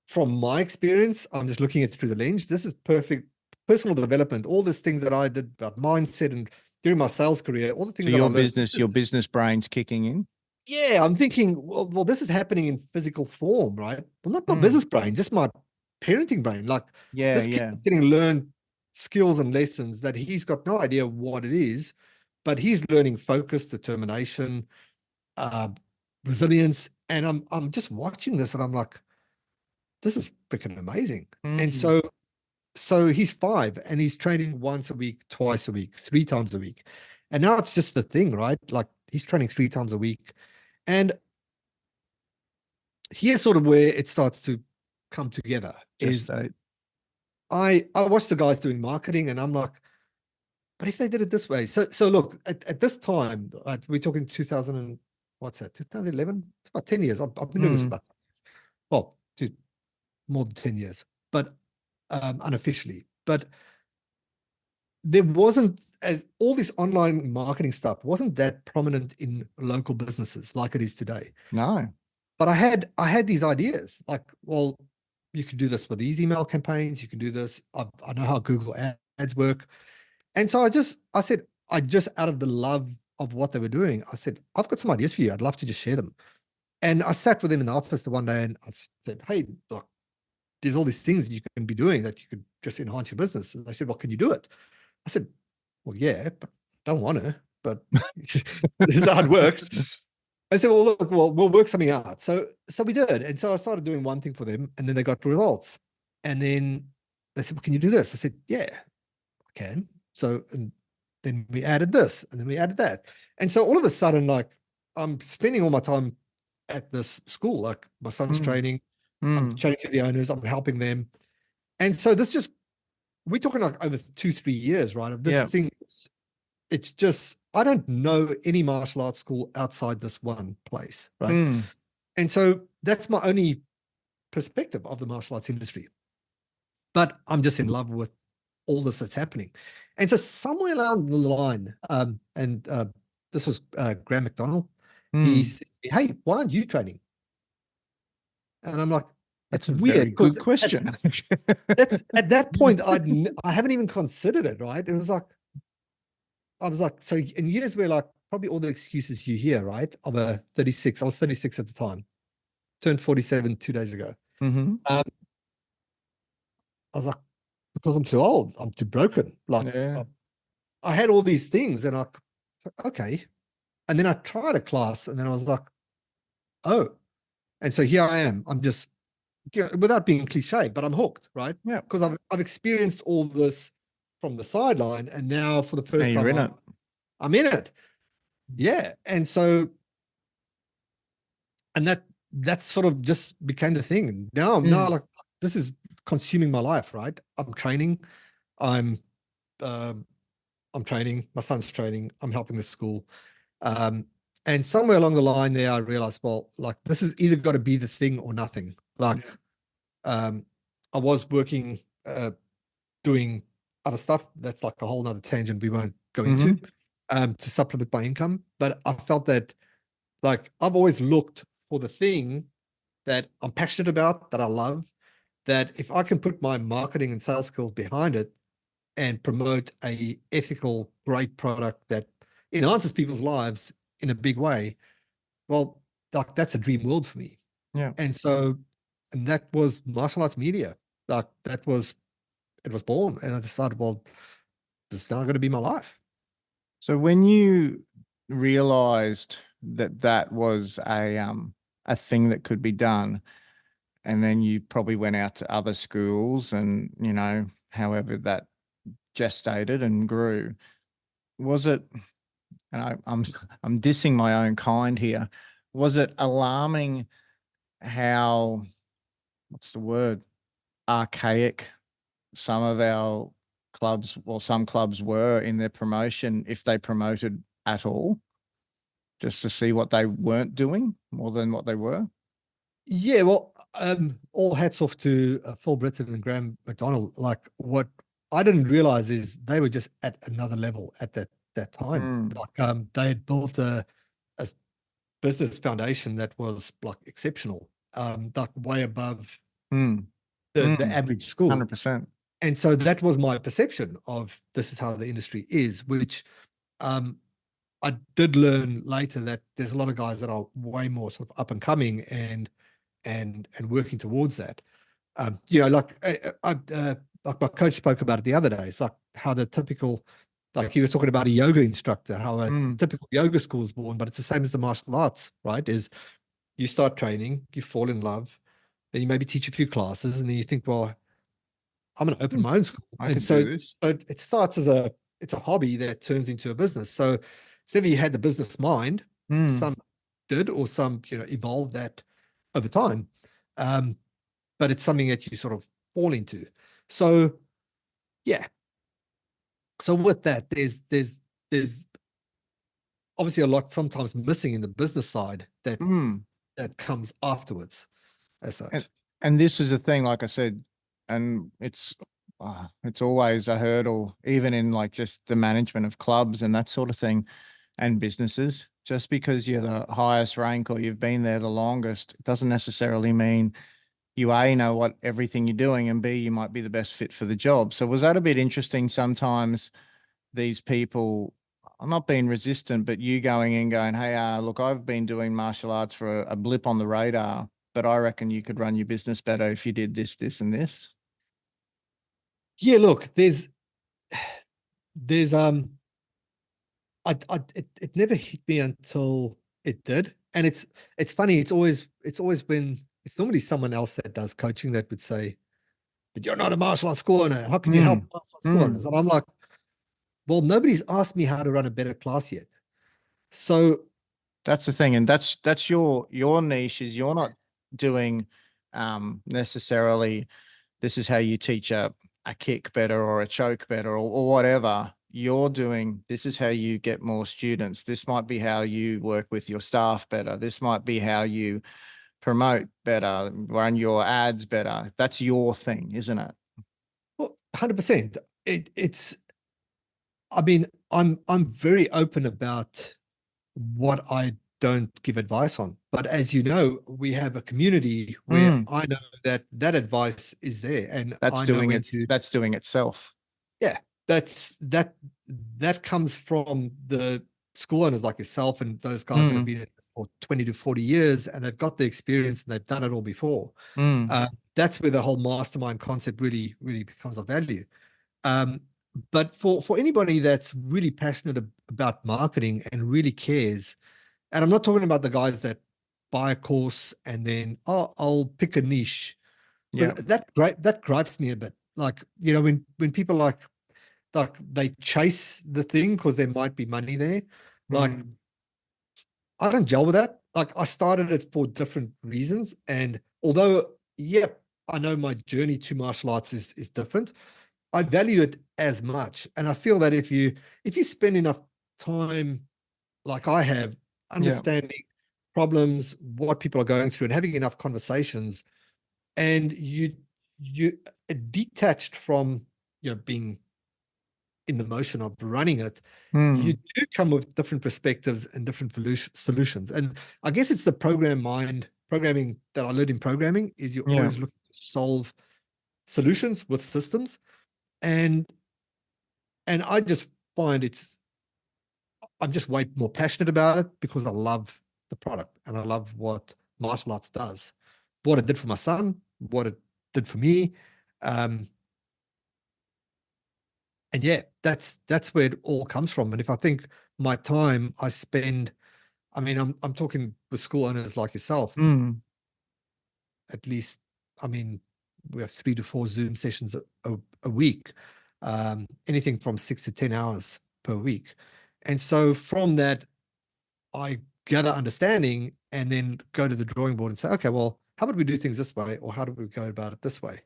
from my experience, I'm just looking at it through the lens. This is perfect personal development. All these things that I did about mindset and during my sales career, all the things so that I learned. your business brain's kicking in. Yeah, I'm thinking, well, this is happening in physical form, right? Well, not my business brain, just my parenting brain. Like, this kid is getting learned skills and lessons that he's got no idea what it is, but he's learning focus, determination, resilience. And I'm just watching this and I'm like, this is freaking amazing. And so he's 5 and he's training once a week, twice a week, 3 times a week. And now it's just the thing, right? Like, he's training 3 times a week. And here's sort of where it starts to come together. I watch the guys doing marketing and I'm like, but if they did it this way. So look, at this time, we're talking 2000 and what's that, 2011? It's about 10 years. I've been doing this for about 10 years. Well, more than 10 years, but unofficially. But there wasn't, as all this online marketing stuff wasn't that prominent in local businesses like it is today. No. But I had these ideas like, well, you can do this with these email campaigns. You can do this. I know how Google ads work. And so I said, out of the love of what they were doing, I said, I've got some ideas for you. I'd love to just share them. And I sat with them in the office the one day and I said, hey, look, there's all these things you can be doing that you could just enhance your business. And they said, well, can you do it? I said, well, yeah, but I don't want to, but this is how it works. I said, well, look, we'll work something out. So we did. And so I started doing one thing for them and then they got the results. And then they said, well, can you do this? I said, yeah, I can. So, and then we added this and then we added that. And so all of a sudden, like, I'm spending all my time at this school, like my son's training, I'm chatting to the owners, I'm helping them. And so we're talking like over 2-3 years, right? Of this thing. It's just, I don't know any martial arts school outside this one place, right? And so that's my only perspective of the martial arts industry. But I'm just in love with all this that's happening. And so somewhere along the line, this was Graham McDonald, he said, hey, why aren't you training? And I'm like, That's a weird very good because question. that's at that point I haven't even considered it, right? It was like I was like, so in years where like probably all the excuses you hear, right? Of a 36, I was 36 at the time, turned 47 2 days ago. Mm-hmm. I was like, because I'm too old, I'm too broken. Like Yeah. I had all these things and I was like, okay. And then I tried a class and then I was like, oh. And so here I am. I'm just, you know, without being cliche, but I'm hooked, right? Yeah. Because I've experienced all this from the sideline, and now for the Now first you're time in it. I'm in it. Yeah. And so, and that sort of just became the thing. And now now like this is consuming my life, right? I'm training. I'm um I'm training. My son's training. I'm helping the school. Um, and somewhere along the line there, I realized, well, like this is either got to be the thing or nothing. Like, I was working, doing other stuff. That's like a whole nother tangent we won't go into, to supplement my income. But I felt that like I've always looked for the thing that I'm passionate about, that I love, that if I can put my marketing and sales skills behind it and promote a ethical, great product that enhances people's lives in a big way, well, like that's a dream world for me. Yeah. And so, and that was martial arts media. Like that was, it was born. And I decided, well, this is now going to be my life. So when you realized that that was a thing that could be done, and then you probably went out to other schools and, you know, however that gestated and grew, was it, and I'm dissing my own kind here, was it alarming how, what's the word, archaic some of our clubs, well, some clubs were in their promotion, if they promoted at all, just to see what they weren't doing more than what they were? Yeah, well, all hats off to Phil Britton and Graham McDonald. Like what I didn't realize is they were just at another level at that time. Like they had built a business foundation that was like exceptional, like way above the average school. 100%. And so that was my perception of this is how the industry is, which I did learn later that there's a lot of guys that are way more sort of up and coming and working towards that. You know, like my coach spoke about it the other day. It's like how the typical, like he was talking about a yoga instructor, how a typical yoga school is born, but it's the same as the martial arts, right? Is you start training, you fall in love, then you maybe teach a few classes, and then you think, well, I'm going to open my own school. I And could so, do this. so it starts as it's a hobby that turns into a business. So whether you had the business mind, some did, or some, you know, evolved that over time. But it's something that you sort of fall into. So yeah. So with that, there's obviously a lot sometimes missing in the business side that that comes afterwards as such. And this is the thing, like I said, and it's always a hurdle, even in like just the management of clubs and that sort of thing, and businesses. Just because you're the highest rank or you've been there the longest, it doesn't necessarily mean you A, know what everything you're doing, and B, you might be the best fit for the job. So was that a bit interesting? Sometimes these people, I'm not being resistant, but you going in going, hey, look, I've been doing martial arts for a blip on the radar, but I reckon you could run your business better if you did this, this, and this. Yeah, look, there's it never hit me until it did. And it's funny, it's normally someone else that does coaching that would say, but you're not a martial arts school owner. How can you help martial arts school owners? And I'm like, well, nobody's asked me how to run a better class yet. So that's the thing. And that's your niche, is you're not doing necessarily this is how you teach a kick better or a choke better or whatever. You're doing, this is how you get more students. This might be how you work with your staff better. This might be how you promote better, run your ads better. That's your thing, isn't it? well, 100%. It's I mean, I'm very open about what I don't give advice on. But as you know, we have a community where I know that advice is there, and That's I know doing when it. That's doing itself. yeah, that comes from the school owners like yourself and those guys that have been in this for 20 to 40 years, and they've got the experience and they've done it all before. That's where the whole mastermind concept really becomes of value. But for anybody that's really passionate about marketing and really cares, and I'm not talking about the guys that buy a course and then I'll pick a niche, because that gripes me a bit. Like, you know, when people like they chase the thing because there might be money there. Like, I don't gel with that. Like, I started it for different reasons, and although I know my journey to martial arts is different, I value it as much. And I feel that if you spend enough time like I have understanding problems, what people are going through, and having enough conversations, and you detached from, you know, being in the motion of running it, you do come with different perspectives and different solutions. And I guess it's the programming that I learned in programming, is you're always looking to solve solutions with systems. And I just find I'm just way more passionate about it because I love the product and I love what martial arts does, what it did for my son, what it did for me. And yeah, that's where it all comes from. And if I think my time I spend, I mean, I'm talking with school owners like yourself, at least, I mean, we have 3 to 4 Zoom sessions a week, anything from 6 to 10 hours per week. And so from that, I gather understanding and then go to the drawing board and say, okay, well, how about we do things this way? Or how do we go about it this way?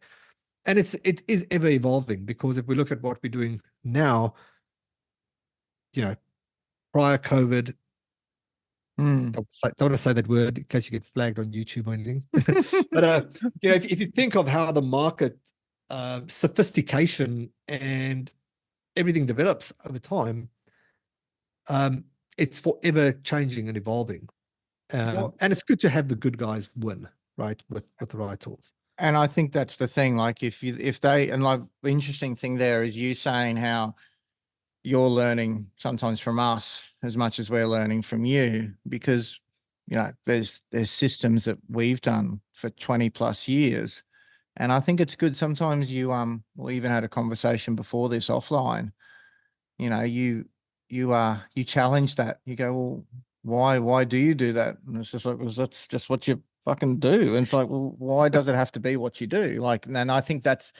And it is ever evolving, because if we look at what we're doing now, you know, prior COVID, don't want to say that word in case you get flagged on YouTube or anything. But you know, if you think of how the market sophistication and everything develops over time, it's forever changing and evolving. And it's good to have the good guys win, right, with the right tools. And I think that's the thing. Like, if they, and like, the interesting thing there is you saying how you're learning sometimes from us as much as we're learning from you, because, you know, there's systems that we've done for 20 plus years. And I think it's good. Sometimes we even had a conversation before this offline, you know, you challenge that. You go, well, why do you do that? And it's just like, well, that's just what you fucking do. And it's like, well, why does it have to be what you do? Like, and I think that's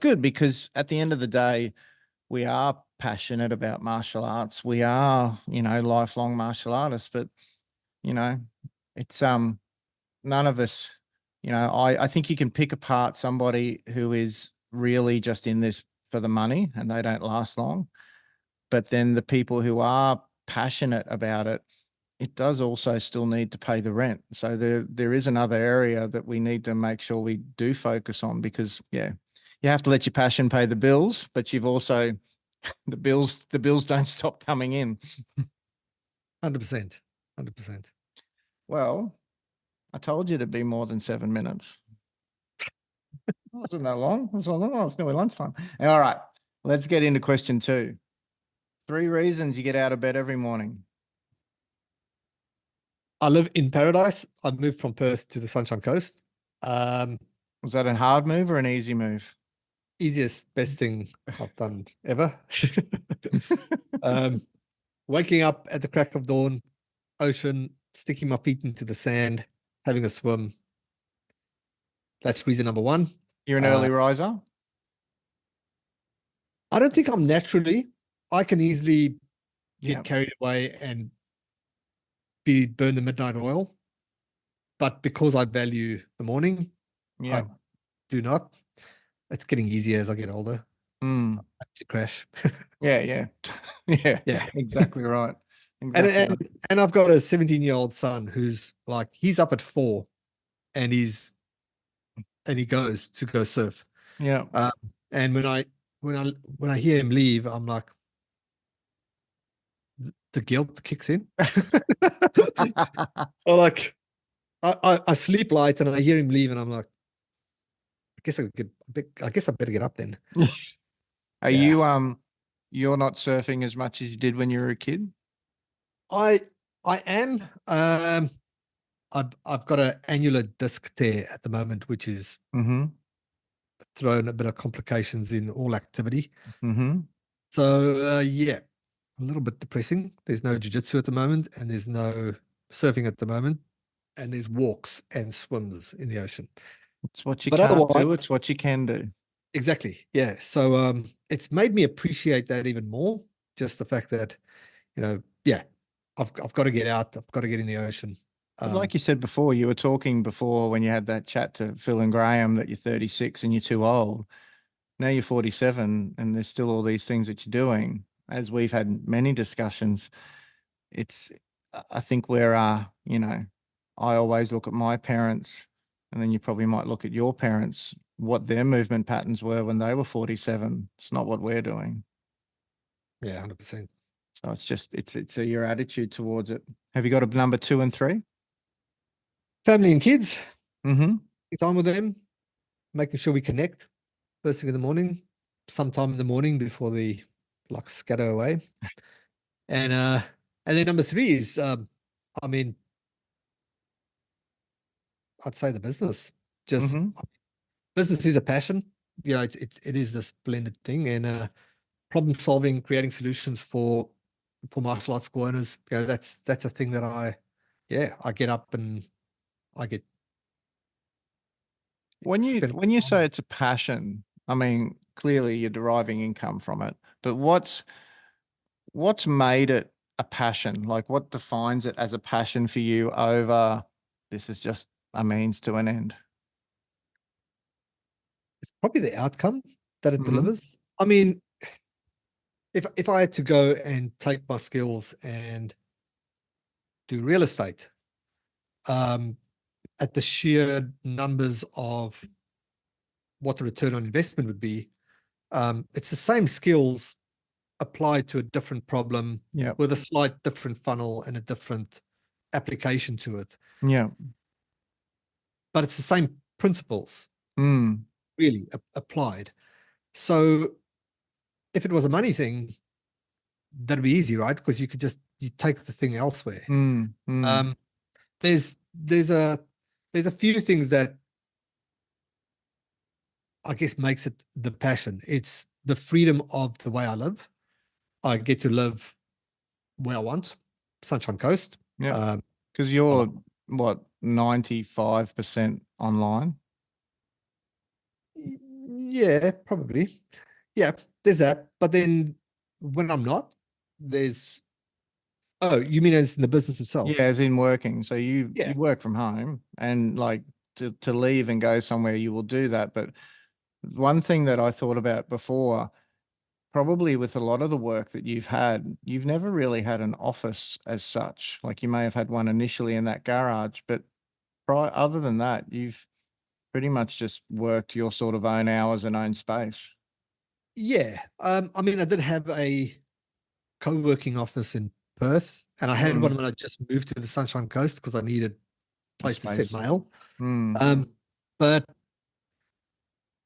good, because at the end of the day, we are passionate about martial arts. We are, you know, lifelong martial artists, but, you know, it's none of us, you know, I think you can pick apart somebody who is really just in this for the money and they don't last long. But then the people who are passionate about it, it does also still need to pay the rent. So there is another area that we need to make sure we do focus on, because you have to let your passion pay the bills, but you've also, the bills don't stop coming in. 100%. Well, I told you to be more than 7 minutes. It wasn't that long. It was long. Oh, it's nearly lunchtime. All right, let's get into question 2. 3 reasons you get out of bed every morning. I live in paradise. I moved from Perth to the Sunshine Coast. Was that a hard move or an easy move? Easiest, best thing I've done ever. Waking up at the crack of dawn, ocean, sticking my feet into the sand, having a swim. That's reason number 1. You're an early riser? I don't think I'm naturally. I can easily get carried away and burn the midnight oil. But because I value the morning, I do not. It's getting easier as I get older. I have to crash. Yeah, exactly right. Exactly. And I've got a 17-year-old son who's like, he's up at 4 and he goes to go surf. Yeah. And when I hear him leave, I'm like, the guilt kicks in. Or like I sleep light and I hear him leave and I'm like, I guess I better get up then. Are Yeah. you're not surfing as much as you did when you were a kid? I am. I've got an annular disc tear at the moment, which is Mm-hmm. thrown a bit of complications in all activity. Mm-hmm. So yeah, a little bit depressing. There's no jiu-jitsu at the moment, and there's no surfing at the moment, and there's walks and swims in the ocean. It's what you But can't otherwise, do, it's what you can do. exactly, yeah. So it's made me appreciate that even more. Just the fact that, yeah, I've got to get out. I've got to get in the ocean. But like you said before, you were talking before when you had that chat to Phil and Graham that you're 36 and you're too old. Now you're 47 and there's still all these things that you're doing. As we've had many discussions, I think I always look at my parents, and then you probably might look at your parents, what their movement patterns were when they were 47. It's not what we're doing. Yeah, 100%. So it's your attitude towards it. Have you got a number 2 and 3? Family and kids. Mm-hmm. Time with them, making sure we connect first thing in the morning, sometime in the morning before the like scatter away. And then number 3 is I mean, I'd say the business. Just Mm-hmm. business is a passion. It is this blended thing, and problem solving, creating solutions for martial arts school owners. That's a thing that I get up and I get When spend you say it's a passion, I mean, clearly you're deriving income from it, but what's made it a passion? Like what defines it as a passion for you over this is just a means to an end? It's probably the outcome that it Mm-hmm. delivers. I mean, if I had to go and take my skills and do real estate, at the sheer numbers of what the return on investment would be, it's the same skills applied to a different problem with a slight different funnel and a different application to it. Yeah. But it's the same principles really applied. So if it was a money thing, that'd be easy, right? Because you take the thing elsewhere. There's a few things that I guess makes it the passion. It's the freedom of the way I live. I get to live where I want, Sunshine Coast. Yeah. Because you're what, 95% online? Yeah, probably. Yeah, there's that. But then when I'm not, you mean as in the business itself? Yeah, as in working. So you work from home, and like to leave and go somewhere, you will do that. But one thing that I thought about before, probably with a lot of the work that you've never really had an office as such. Like you may have had one initially in that garage, but other than that, you've pretty much just worked your sort of own hours and own space. Yeah. I mean, I did have a co-working office in Perth, and I had one when I just moved to the Sunshine Coast because I needed a place to set mail. But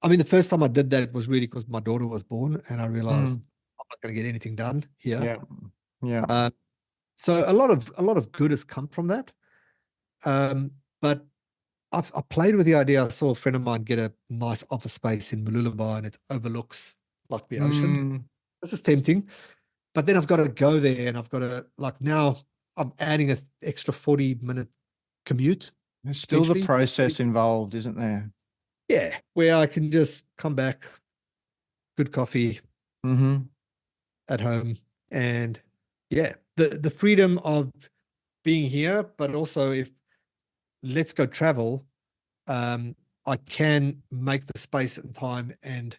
I mean, the first time I did that was really because my daughter was born, and I realized I'm not going to get anything done here. Yeah. So a lot of good has come from that. But I played with the idea. I saw a friend of mine get a nice office space in Mooloolaba, and it overlooks like the ocean. This is tempting, but then I've got to go there, and I've got to now I'm adding an extra 40-minute commute. There's still the process involved, isn't there? Yeah, where I can just come back, good coffee at home, and the freedom of being here, but also if let's go travel, I can make the space and time, and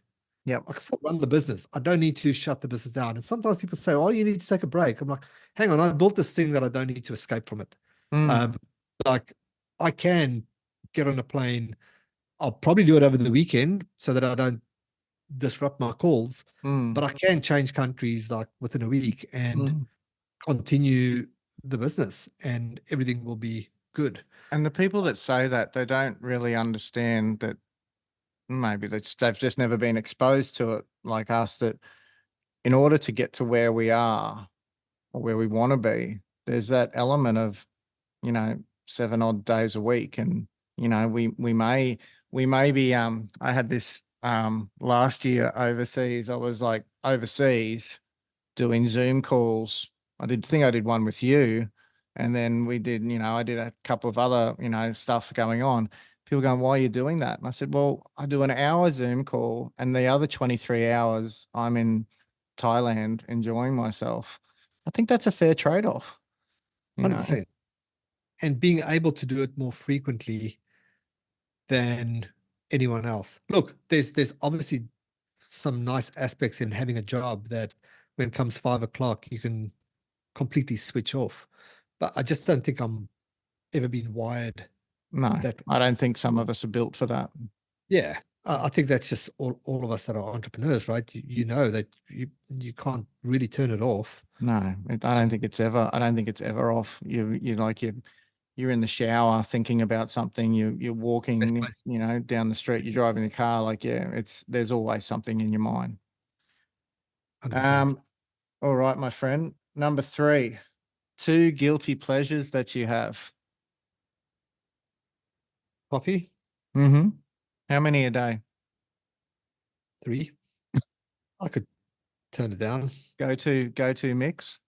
I can still run the business. I don't need to shut the business down. And sometimes people say, "Oh, you need to take a break." I'm like, "Hang on, I built this thing that I don't need to escape from it." Like I can get on a plane. I'll probably do it over the weekend so that I don't disrupt my calls, but I can change countries like within a week and continue the business and everything will be good. And the people that say that, they don't really understand that maybe they've just never been exposed to it like us, that in order to get to where we are or where we want to be, there's that element of, 7 odd days a week. And, we may be, I had this last year overseas. I was like overseas doing Zoom calls. I did one with you. And then we did, I did a couple of other, stuff going on. People going, why are you doing that? And I said, well, I do an hour Zoom call and the other 23 hours I'm in Thailand enjoying myself. I think that's a fair trade-off. 100%. And being able to do it more frequently than anyone else. Look, there's obviously some nice aspects in having a job that when it comes 5 o'clock, you can completely switch off. But I just don't think I'm ever been wired. No, I don't think some of us are built for that. Yeah. I think that's just all of us that are entrepreneurs, right? You know that you can't really turn it off. No, I don't think it's ever off. You're in the shower thinking about something, you're walking, down the street, you're driving the car, like, there's always something in your mind. 100%. All right, my friend. Number 3, 2 guilty pleasures that you have. Coffee, Mm-hmm. How many a day? 3. I could turn it down. Go to mix?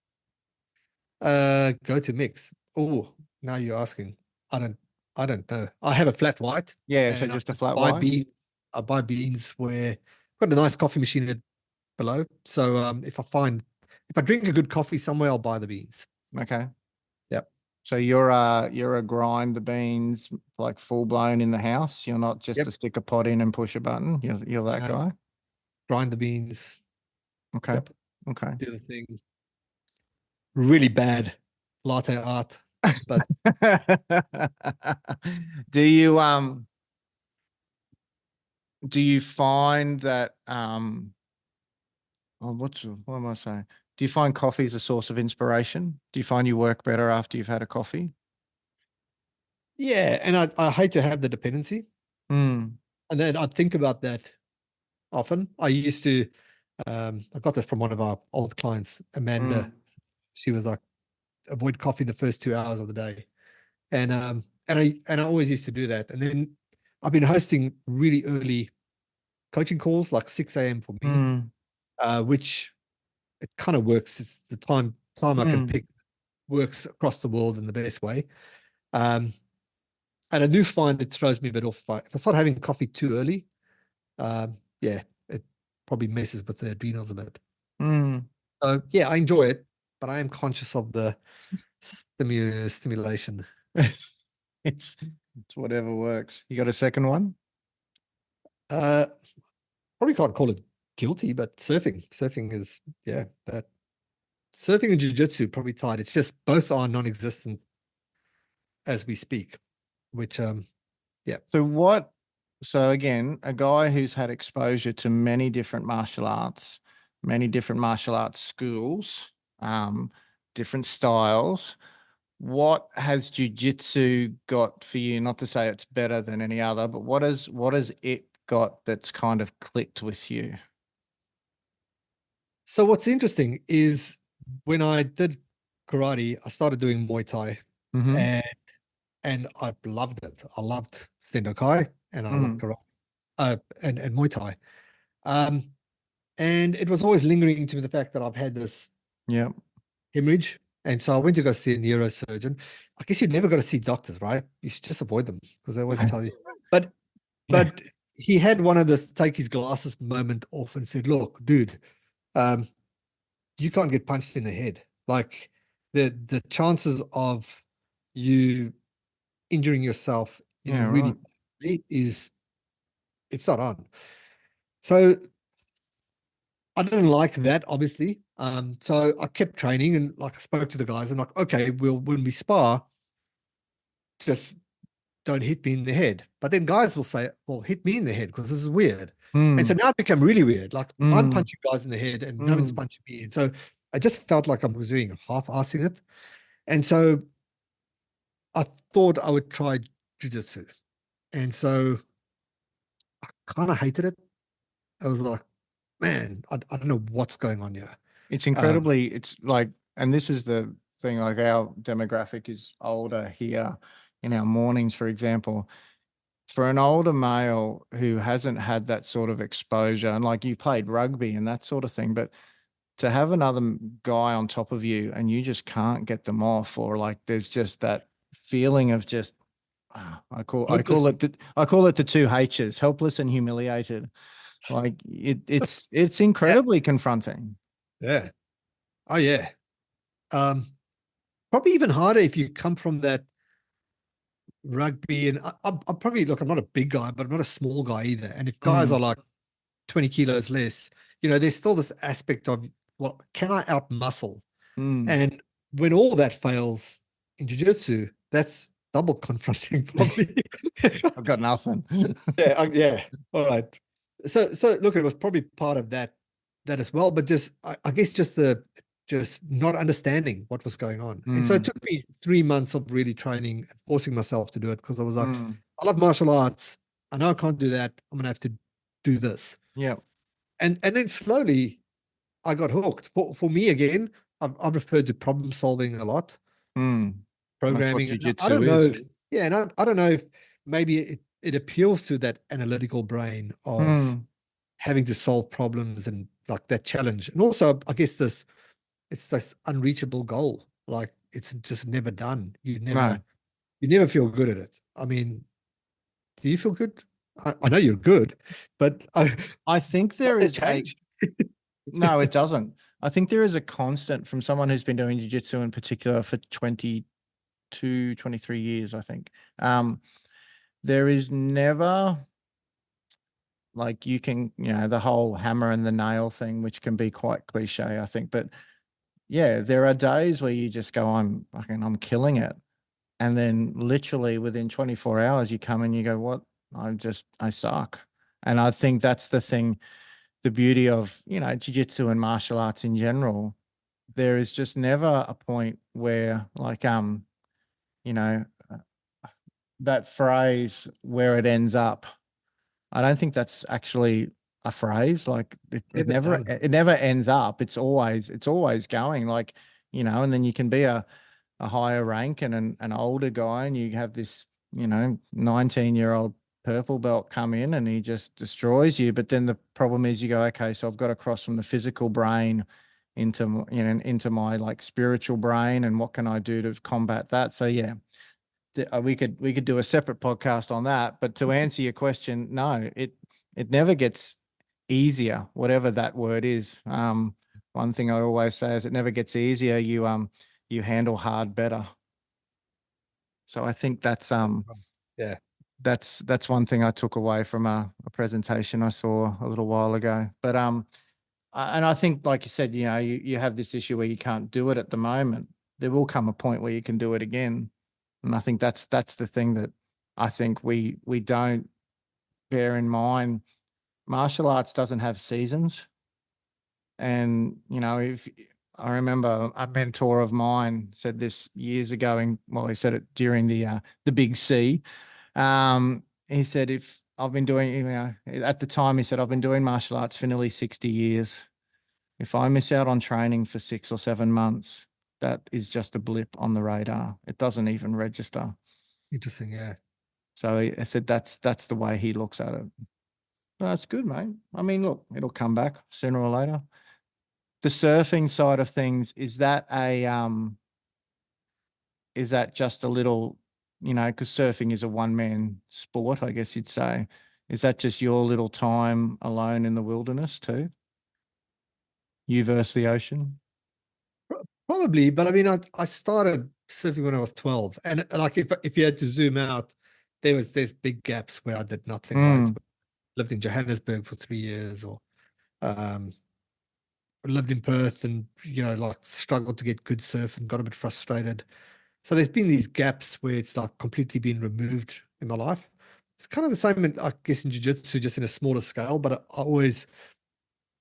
Go to mix. Oh, now you're asking. I don't know. I have a flat white. Yeah, so just a flat white. I buy beans where I've got a nice coffee machine below. So if I drink a good coffee somewhere, I'll buy the beans. Okay. Yep. So you're a grind the beans like full blown in the house. You're not just Yep. to stick a pot in and push a button. You're that guy. Grind the beans. Okay. Yep. Okay. Do the thing. Really bad latte art, but do you find that what am I saying? Do you find coffee is a source of inspiration? Do you find you work better after you've had a coffee? yeah, and I hate to have the dependency. And then I think about that often. I used to I got this from one of our old clients, Amanda. She was like, avoid coffee the first 2 hours of the day. And I always used to do that. And then I've been hosting really early coaching calls, like 6 a.m. for me, which it kind of works. It's the time I can pick, works across the world in the best way. And I do find it throws me a bit off. If I start having coffee too early, it probably messes with the adrenals a bit. So yeah, I enjoy it, but I am conscious of the stimulation. It's whatever works. You got a second one? Probably can't call it guilty, but surfing is, that surfing and jiu-jitsu probably tied. It's just both are non-existent as we speak, which So again, a guy who's had exposure to many different martial arts schools, different styles. What has jiu-jitsu got for you? Not to say it's better than any other, but what has it got that's kind of clicked with you? So what's interesting is when I did karate, I started doing Muay Thai, and I loved it. I loved Sendokai and I loved karate, and Muay Thai. And it was always lingering to me the fact that I've had this hemorrhage. And so I went to go see a neurosurgeon. I guess you'd never got to see doctors, right? You should just avoid them because they always tell you. But he had one of this take his glasses moment off and said, look, dude, you can't get punched in the head. Like the chances of you injuring yourself in a really bad way it's not on. So I didn't like that, obviously. So I kept training and like I spoke to the guys and like, okay, when we spar, just don't hit me in the head. But then guys will say, well, hit me in the head because this is weird. And so now it became really weird. Like I'm punching guys in the head and no one's punching me. And so I just felt like I was doing half-assing it. And so I thought I would try jiu-jitsu. And so I kind of hated it. I was like, man, I don't know what's going on here. It's Um, incredibly, it's like, and this is the thing, like our demographic is older here in our mornings, for example. For an older male who hasn't had that sort of exposure, and like you played rugby and that sort of thing, but to have another guy on top of you and you just can't get them off, or like there's just that feeling of just hopeless. I call it the two H's, helpless and humiliated. Like it's Yeah. incredibly confronting. Yeah. Oh, yeah. Um, Probably even harder if you come from that rugby. And I'm probably, look, I'm not a big guy, but I'm not a small guy either. And if guys Mm, are like 20 kilos less, there's still this aspect of, well, can I out muscle? mm. And when all that fails in jiu-jitsu, that's double confronting probably. I've got nothing. Yeah, yeah. All right. So look, it was probably part of that as well, but just I guess just not understanding what was going on. And so it Mm, took me 3 months of really training and forcing myself to do it, because I was like, mm. I love martial arts. I know I can't do that. I'm gonna have to do this. Yeah. And then slowly I got hooked. For me again, I've referred to problem solving a lot, Mm. That's what programming. And I jujitsu don't know is. if, yeah, and I don't know if maybe it appeals to that analytical brain of Mm. having to solve problems and like that challenge. And also, I guess it's this unreachable goal. Like it's just never done. No, You never feel good at it. I mean, do you feel good? I know you're good, but I think there does it is a, change? no, it doesn't. I think there is a constant from someone who's been doing jiu-jitsu in particular for 22, 23 years, I think. There is never like you can, the whole hammer and the nail thing, which can be quite cliche, I think. But yeah, there are days where you just go, I'm killing it. And then literally within 24 hours, you come and you go, what? I suck. And I think that's the thing, the beauty of, jiu-jitsu and martial arts in general. There is just never a point where like, you know, uh, that phrase where it ends up. I don't think that's actually a phrase. Like Never done. it never ends up. It's always going like, and then you can be a higher rank and an older guy, and you have this, 19-year-old purple belt come in and he just destroys you. But then the problem is you go, okay, so I've got to cross from the physical brain into my like spiritual brain, and what can I do to combat that? So yeah, we could do a separate podcast on that. But to answer your question, no, it never gets easier, whatever that word is. One thing I always say is it never gets easier. You handle hard better. So I think Yeah. that's one thing I took away from a presentation I saw a little while ago. But and I think, like you said, you have this issue where you can't do it at the moment. There will come a point where you can do it again, and I think that's the thing that I think we don't bear in mind. Martial arts doesn't have seasons, and if I remember a mentor of mine said this years ago, he said it during the Big C. He said, if I've been doing, at the time, he said, I've been doing martial arts for nearly 60 years. If I miss out on training for 6 or 7 months, that is just a blip on the radar. It doesn't even register. Interesting. Yeah. So I said, that's the way he looks at it. No, that's good, mate. I mean, look, it'll come back sooner or later. The surfing side of things, is that just a little, because surfing is a one-man sport, I guess you'd say. Is that just your little time alone in the wilderness too? You versus the ocean? Probably, but I mean, I started surfing when I was 12, and like if you had to zoom out, there's big gaps where I did nothing. Right, Mm, lived in Johannesburg for 3 years, or um, lived in Perth, and like struggled to get good surf and got a bit frustrated. So there's been these gaps where it's like completely been removed in my life. It's kind of the same, I guess, in jiu-jitsu, just in a smaller scale, but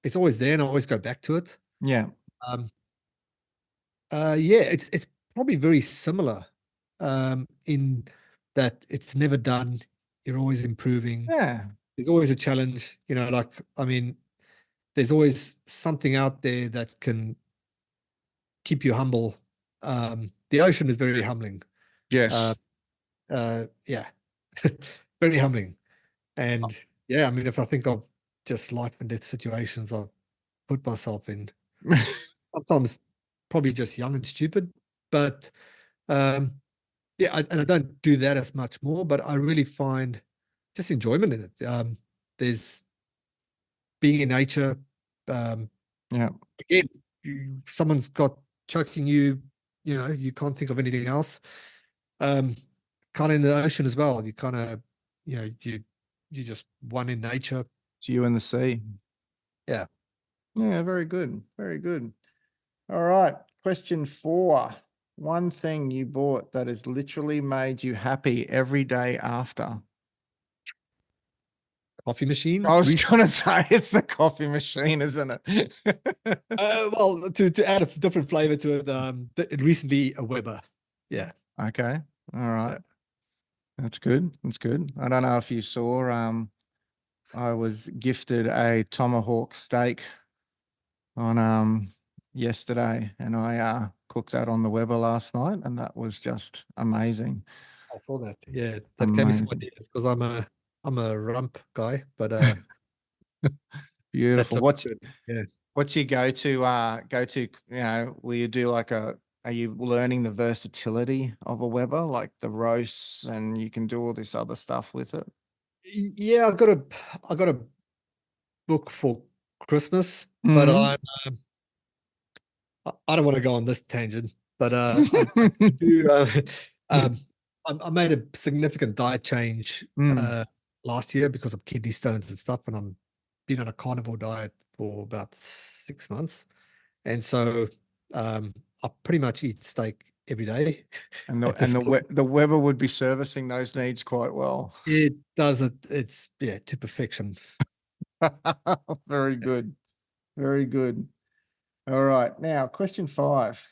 it's always there, and I always go back to it. yeah. Um, Yeah, it's probably very similar in that it's never done. You're always improving. Yeah. There's always a challenge, like, I mean, there's always something out there that can keep you humble. The ocean is very humbling. Yes. Yeah, very humbling. And yeah, I mean, if I think of just life and death situations I've put myself in, sometimes probably just young and stupid, but um, yeah, and I don't do that as much more, but I really find just enjoyment in it. There's being in nature. Um, Yeah. Again, someone's got choking you, you can't think of anything else. Um, Kind of in the ocean as well. You kind of, you just one in nature. It's you and the sea. Yeah. Yeah, very good. Very good. All right. Question 4. One thing you bought that has literally made you happy every day after. Coffee machine. I was going to say it's the coffee machine, isn't it? Well, to add a different flavor to it, recently a Weber. Yeah. Okay. All right. Yeah. That's good. That's good. I don't know if you saw, I was gifted a tomahawk steak on yesterday, and I cooked that on the Weber last night, and that was just amazing. I saw that. Yeah, that gave me some Amazing. ideas because I'm a rump guy, but that Beautiful. looks good. Yeah. What's your go to, will you do like are you learning the versatility of a Weber, like the roasts, and you can do all this other stuff with it? Yeah, I got a book for Christmas, but Mhm. I don't want to go on this tangent, but I do. Um, I made a significant diet change Mm. last year because of kidney stones and stuff, and I'm been on a carnivore diet for about 6 months, and so um, I pretty much eat steak every day And the at and this point. the Weber would be servicing those needs quite well. It does it. It's yeah to perfection. Very good. Very good. All right. Now, question 5.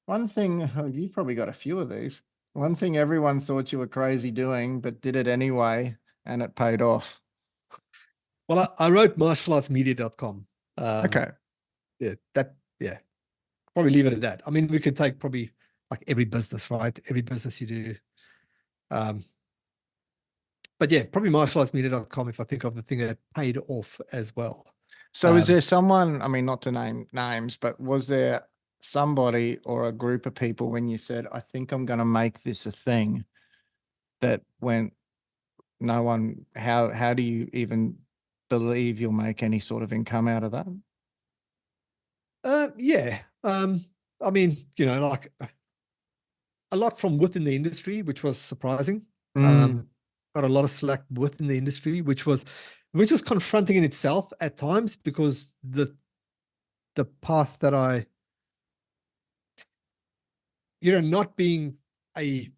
One thing, oh, you've probably got a few of these. One thing everyone thought you were crazy doing, but did it anyway, and it paid off. Well, I wrote martialartsmedia.com. Okay. Yeah, probably leave it at that. I mean, we could take probably like every business, right? Every business you do. Um, but yeah, probably martialartsmedia.com if I think of the thing that paid off as well. So is there someone, I mean, not to name names, but was there somebody or a group of people when you said, I think I'm going to make this a thing, that went, no one, how do you even believe you'll make any sort of income out of that? Yeah. I mean, like a lot from within the industry, which was surprising. Mm, Got a lot of slack within the industry, which was confronting in itself at times because the path that not being a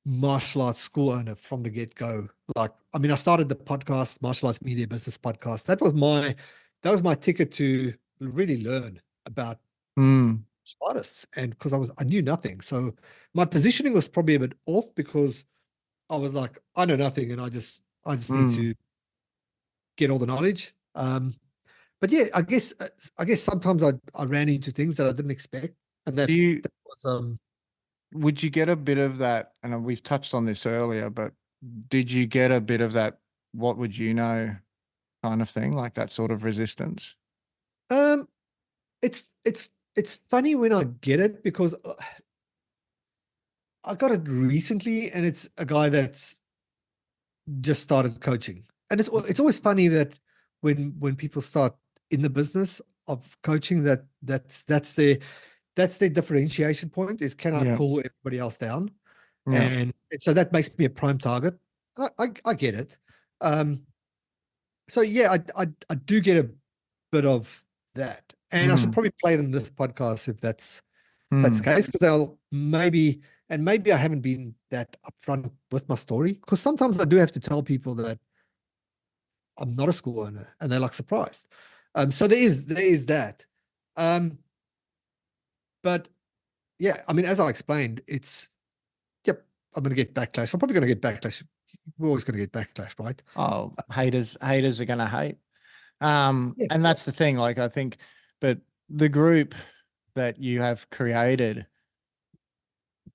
martial arts school owner from the get-go. Like, I mean, I started the podcast, Martial Arts Media Business Podcast. That was my ticket to really learn about mm, artists. And because I knew nothing. So my positioning was probably a bit off because I was like, I know nothing and I just need mm. to get all the knowledge. But yeah, I guess sometimes I ran into things that I didn't expect. And Do that, you, that was would you get a bit of that? And we've touched on this earlier, but did you get a bit of that? What would you know kind of thing, like that sort of resistance? um it's funny when I get it because I got it recently, and it's a guy that's just started coaching, and it's always funny that when people start in the business of coaching, that's their differentiation point is, can I Yeah. pull everybody else down, Yeah. and so that makes me a prime target. I get it. Um, so yeah, I do get a bit of that, and I should Mm, probably play them this podcast if that's the mm, case, because they'll maybe I haven't been that upfront with my story, because sometimes I do have to tell people that I'm not a school owner and they're like surprised. So there is that. Um, but yeah, I mean, as I explained, yep, I'm going to get backlash. I'm probably going to get backlash. We're always going to get backlash, right? Oh, haters are going to hate. Yeah, And that's the thing, like, I think, but the group that you have created,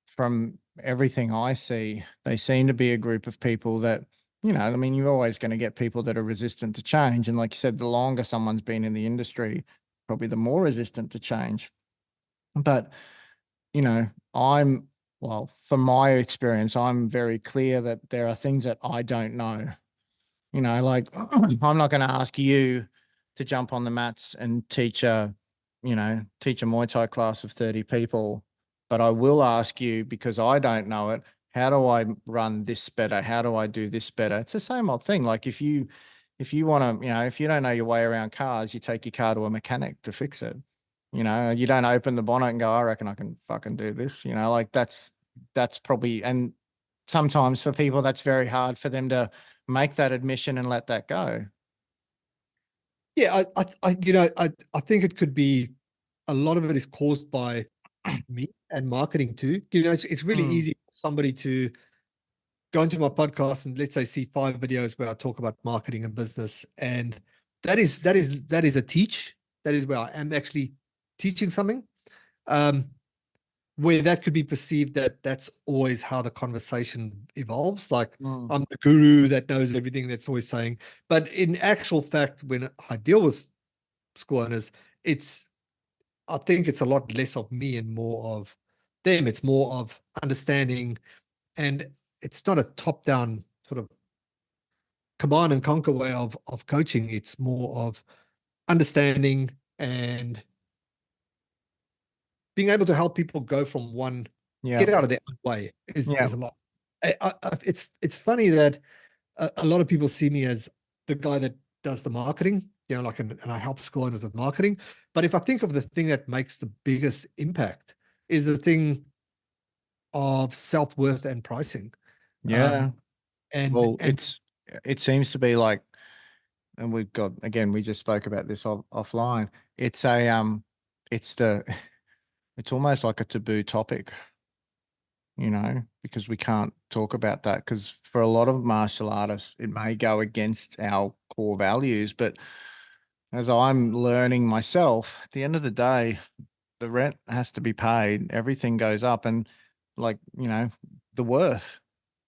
from everything I see, they seem to be a group of people that, I mean, you're always going to get people that are resistant to change. And like you said, the longer someone's been in the industry, probably the more resistant to change. But, well, from my experience, I'm very clear that there are things that I don't know. Like, I'm not going to ask you to jump on the mats and teach a Muay Thai class of 30 people, but I will ask you, because I don't know it, how do I run this better? How do I do this better? It's the same old thing. Like, if you want to, if you don't know your way around cars, you take your car to a mechanic to fix it. You don't open the bonnet and go, I reckon I can fucking do this. Like, that's probably, and sometimes for people, that's very hard for them to make that admission and let that go. yeah. I think it could be a lot of it is caused by me and marketing too. It's really easy for somebody to go into my podcast and, let's say, see 5 videos where I talk about marketing and business, and that is a teach. That is where I am actually teaching something. Where that could be perceived that that's always how the conversation evolves. Like, I'm the guru that knows everything, that's always saying. But in actual fact, when I deal with school owners, I think it's a lot less of me and more of them. It's more of understanding, and it's not a top-down sort of command and conquer way of coaching. It's more of understanding and being able to help people go from get out of their own way is a lot. It's funny that a lot of people see me as the guy that does the marketing, like, and I help school owners with marketing. But if I think of the thing that makes the biggest impact, is the thing of self-worth and pricing. Yeah. And Well, it seems to be like, and we just spoke about this offline. It's it's it's almost like a taboo topic, because we can't talk about that, because for a lot of martial artists, it may go against our core values. But as I'm learning myself, at the end of the day, the rent has to be paid. Everything goes up, and, like, the worth.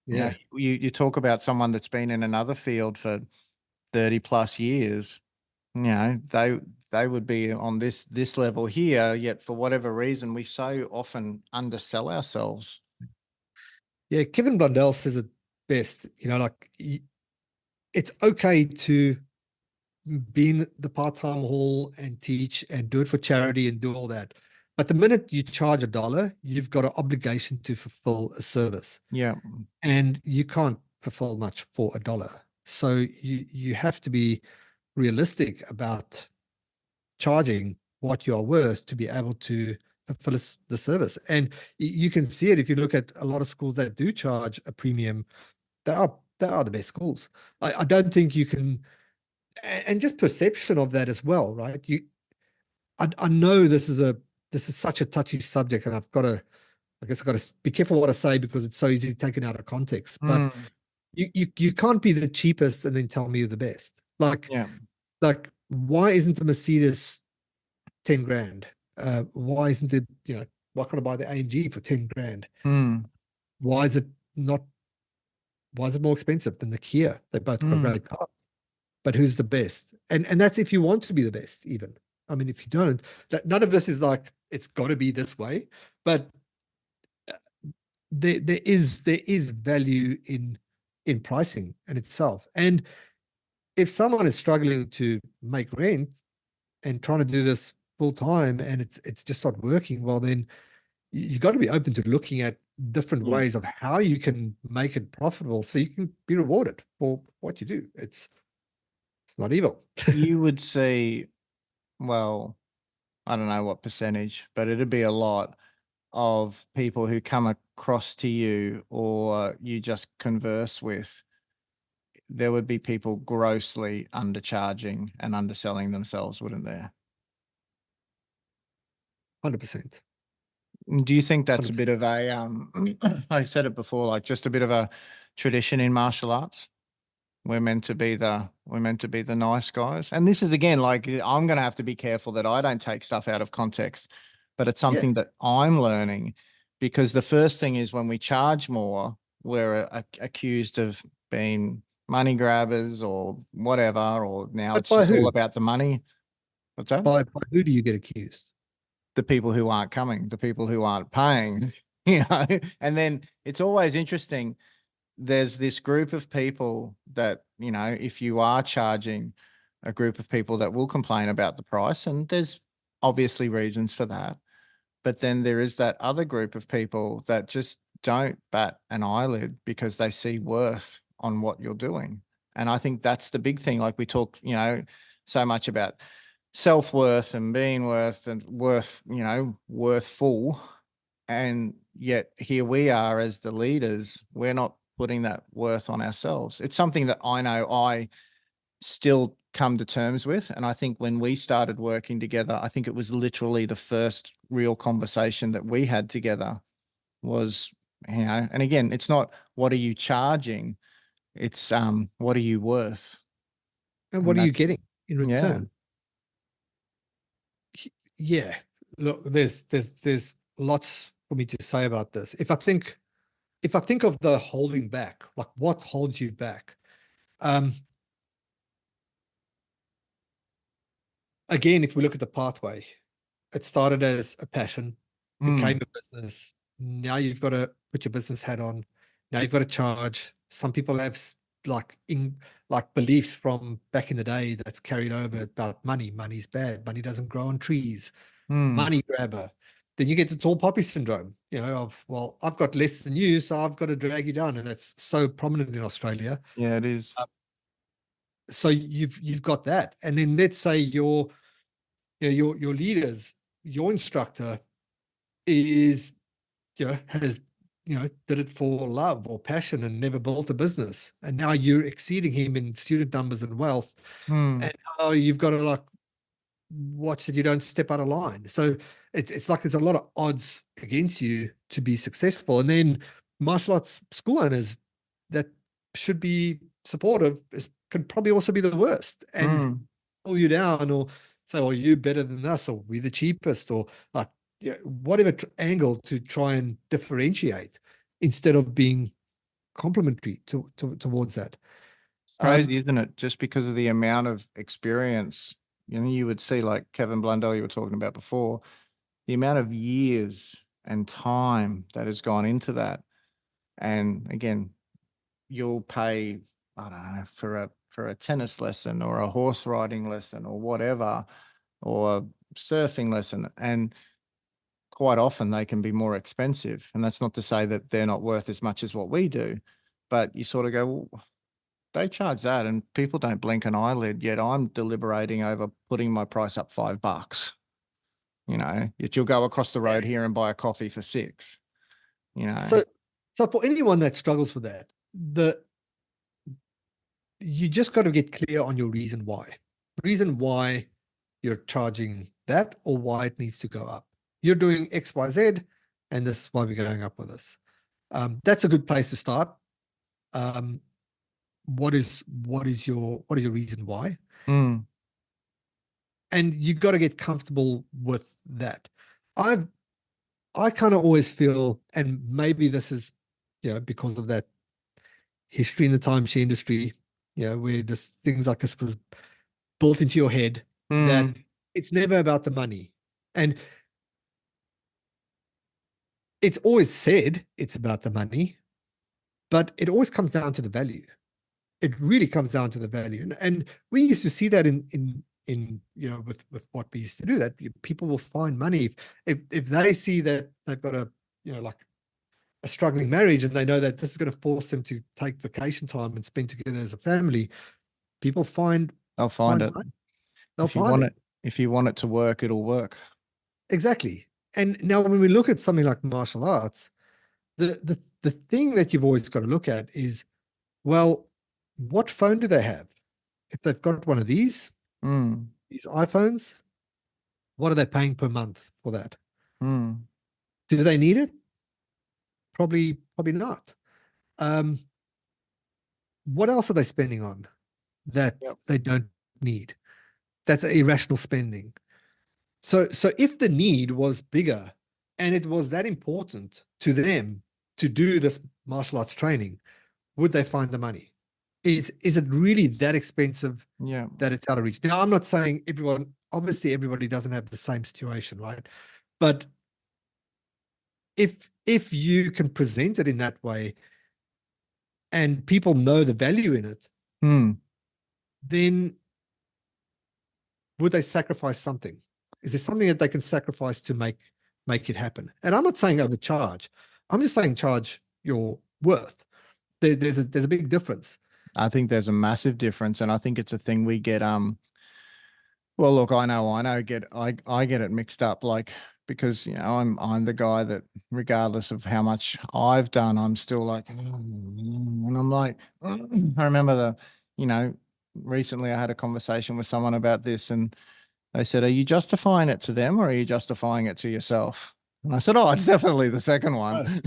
yeah. You talk about someone that's been in another field for 30 plus years, they would be on this level here, yet for whatever reason, we so often undersell ourselves. Yeah, Kevin Blundell says it best. Like, it's okay to be in the part-time hall and teach and do it for charity and do all that. But the minute you charge $1, you've got an obligation to fulfill a service. Yeah. And you can't fulfill much for $1. So you have to be realistic about charging what you are worth to be able to fulfill the service. And you can see it if you look at a lot of schools that do charge a premium. They are the best schools. I don't think you can, and just perception of that as well, right? I know this is such a touchy subject, and I guess I've got to be careful what I say, because it's so easy taken out of context. But you can't be the cheapest and then tell me you're the best. Like, why isn't the Mercedes 10 grand? Why isn't it, why can't I buy the AMG for 10 grand? Why is it not, why is it more expensive than the Kia? They both got great cars, but who's the best? And that's if you want to be the best, even. I mean, if you don't, none of this is like, it's got to be this way, but there is value in pricing in itself. And if someone is struggling to make rent and trying to do this full time, and it's just not working, well, then you got to be open to looking at different ways of how you can make it profitable, so you can be rewarded for what you do. It's not evil. You would see, well, I don't know what percentage, but it'd be a lot of people who come across to you or you just converse with. There would be people grossly undercharging and underselling themselves, wouldn't there? 100%. Do you think that's a 100%. bit of a, I said it before, like just a bit of a tradition in martial arts? We're meant to be the nice guys. And this is again, like I'm going to have to be careful that I don't take stuff out of context, but it's Yeah. something that I'm learning, because the first thing is when we charge more, we're accused of being money grabbers or whatever, or now But it's by just all who? about the money. What's that? By who do you get accused? The people who aren't coming, the people who aren't paying, you know. And then it's always interesting. There's this group of people that, you know, if you are charging, a group of people that will complain about the price, and there's obviously reasons for that. But then there is that other group of people that just don't bat an eyelid because they see worth on what you're doing. And I think that's the big thing. Like we talk, you know, so much about self-worth and being worth and worth, you know, worthful. And yet here we are as the leaders, we're not putting that worth on ourselves. It's something that I know I still come to terms with. And I think when we started working together, I think it was literally the first real conversation that we had together was, you know, and again, it's not what are you charging? It's what are you worth? And what And are you that's, getting in yeah. return? Yeah. Look, there's lots for me to say about this. If I think of the holding back, like what holds you back? Again, if we look at the pathway, it started as a passion, became a business. Now you've got to put your business hat on. Now you've got to charge. Some people have like beliefs from back in the day that's carried over about money. Money's bad. Money doesn't grow on trees. Money grabber. Then you get the tall poppy syndrome, you know, of, well, I've got less than you, so I've got to drag you down. And it's so prominent in Australia. Yeah, it is. So you've got that. And then let's say your leaders, your instructor is, you know, has, you know, did it for love or passion and never built a business. And now you're exceeding him in student numbers and wealth. And now you've got to like watch that you don't step out of line. So it's like there's a lot of odds against you to be successful. And then martial arts school owners that should be supportive could probably also be the worst and pull you down or say, well, you're better than us, or we're the cheapest, or like, yeah, whatever angle to try and differentiate instead of being complementary towards that. Crazy, isn't it? Just because of the amount of experience, you know, you would see like Kevin Blundell you were talking about before, the amount of years and time that has gone into that. And again, you'll pay, I don't know, for a tennis lesson or a horse riding lesson or whatever, or a surfing lesson. And quite often they can be more expensive. And that's not to say that they're not worth as much as what we do, but you sort of go, well, they charge that and people don't blink an eyelid, yet I'm deliberating over putting my price up $5. You know, yet you'll go across the road here and buy a coffee for $6, you know. So for anyone that struggles with that, you just got to get clear on your reason why you're charging that or why it needs to go up. You're doing X, Y, Z, and this is why we're going up with this. That's a good place to start. What is your reason why? And you got to get comfortable with that. I kind of always feel, and maybe this is, you know, because of that history in the timeshare industry, you know, where this things like this was built into your head, that it's never about the money. And it's always said it's about the money, but it always comes down to the value. It really comes down to the value. And we used to see that in you know, with what we used to do, that people will find money if they see that they've got a, you know, like a struggling marriage and they know that this is going to force them to take vacation time and spend together as a family. People They'll find it. money. They'll find it. If you want it to work, it'll work. Exactly. And now when we look at something like martial arts, the thing that you've always got to look at is, well, what phone do they have? If they've got one of these iPhones, what are they paying per month for that? Do they need it? Probably not. What else are they spending on that Yep. they don't need? That's irrational spending. So if the need was bigger and it was that important to them to do this martial arts training, would they find the money? Is it really that expensive Yeah. that it's out of reach? Now, I'm not saying obviously everybody doesn't have the same situation, right? But if you can present it in that way and people know the value in it, then would they sacrifice something? Is there something that they can sacrifice to make it happen? And I'm not saying overcharge. I'm just saying charge your worth. There's a big difference. I think there's a massive difference, and I think it's a thing we get. Well, look, I get it mixed up, like, because I'm the guy that, regardless of how much I've done, I'm still like, and I'm like, I remember recently I had a conversation with someone about this, and they said, "Are you justifying it to them, or are you justifying it to yourself?" And I said, "Oh, it's definitely the second one.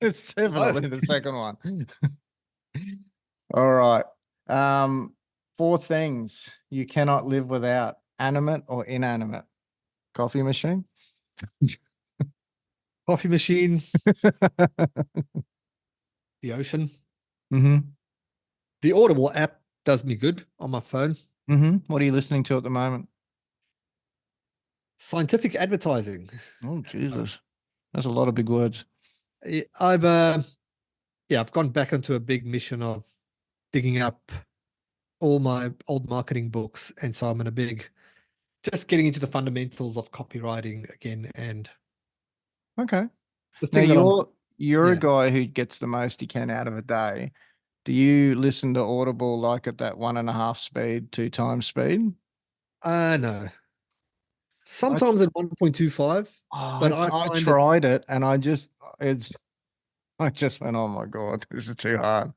It's definitely the second one." All right. 4 things you cannot live without: animate or inanimate. Coffee machine. Coffee machine, the ocean. The Audible app does me good on my phone. What are you listening to at the moment? Scientific advertising. Oh, Jesus. That's a lot of big words. I've gone back into a big mission of digging up all my old marketing books. And so I'm in just getting into the fundamentals of copywriting again. And okay. The thing now you're a guy who gets the most he can out of a day. Do you listen to Audible like at that 1.5 speed, 2 times speed? No. Sometimes at 1.25. But I tried it and I just went, oh my God, this is too hard.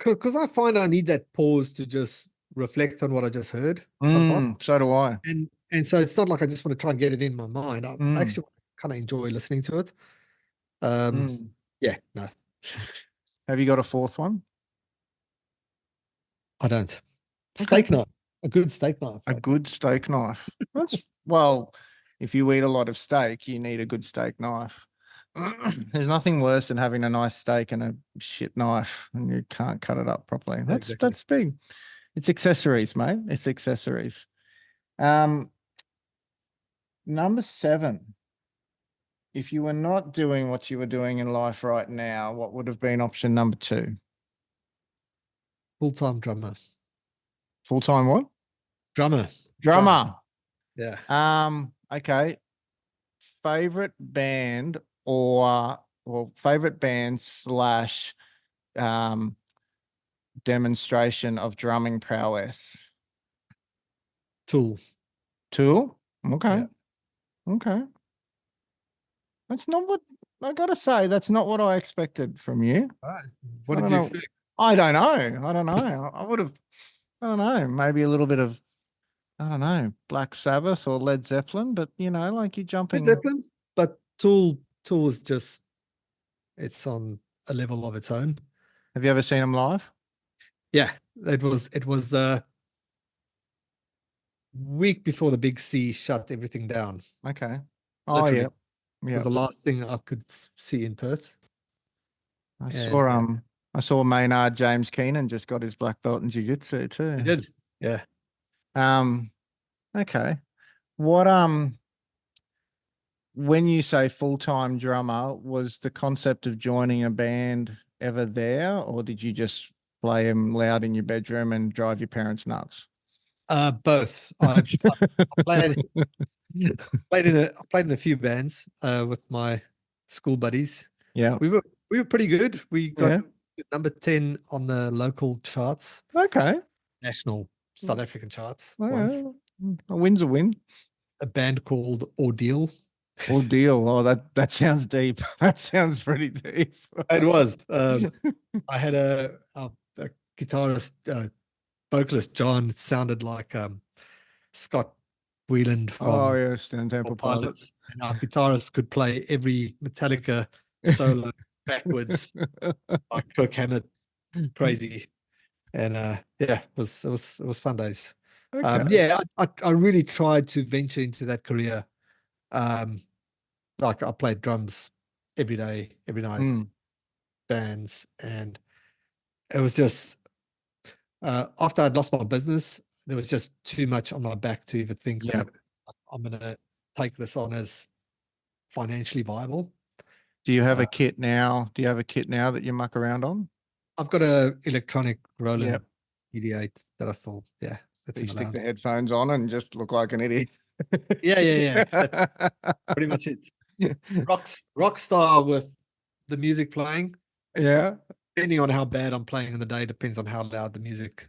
Because I find I need that pause to just reflect on what I just heard sometimes. So do I. And so it's not like I just want to try and get it in my mind. I actually kind of enjoy listening to it. Yeah, no. Have you got a 4th one? I don't. Steak knife. A good steak knife. A good steak knife. Well, if you eat a lot of steak, you need a good steak knife. There's nothing worse than having a nice steak and a shit knife and you can't cut it up properly. That's big. It's accessories, mate. It's accessories. Number 7. If you were not doing what you were doing in life right now, what would have been option number 2? Full-time drummer. Full-time what? Drummer. Yeah. Okay. Favorite band or favorite band / demonstration of drumming prowess? Tool. Okay. Yeah. Okay. That's not what I gotta say. That's not what I expected from you. What did you expect? I don't know. I would have. I don't know. Maybe a little bit of, I don't know, Black Sabbath or Led Zeppelin. But like you're jumping. Led Zeppelin, but Tool is just, it's on a level of its own. Have you ever seen them live? Yeah, it was the week before the Big C shut everything down. Okay. Literally. Yeah. It was the last thing I could see in Perth. I saw Maynard James Keenan just got his black belt in jiu-jitsu too. He did. Yeah. Okay. What when you say full-time drummer, was the concept of joining a band ever there, or did you just play them loud in your bedroom and drive your parents nuts? Both. I played in a few bands with my school buddies. Yeah. We were pretty good. We got number 10 on the local charts. Okay. National South African charts. Once. A win's a win. A band called Ordeal. Oh, that sounds deep. That sounds pretty deep. It was. I had a guitarist, vocalist John, sounded like Scott Whelan Oh, from yeah, Stone Temple Pilots. Pilots, and our guitarist could play every Metallica solo backwards, like Kirk Hammett, crazy. And yeah, it was fun days. Okay. Yeah, I really tried to venture into that career. Like I played drums every day, every night, Mm, bands, and it was just after I'd lost my business, there was just too much on my back to even think yeah. that I'm gonna take this on as financially viable. Do you have Uh, a kit now? Do you have a kit now that you muck around on? I've got a electronic Yep. Roland ED8 that I still, yeah, that's You in the stick the lounge. headphones on and just look like an idiot. Yeah. That's pretty much it. Rock star with the music playing. Yeah. Depending on how bad I'm playing in the day, depends on how loud the music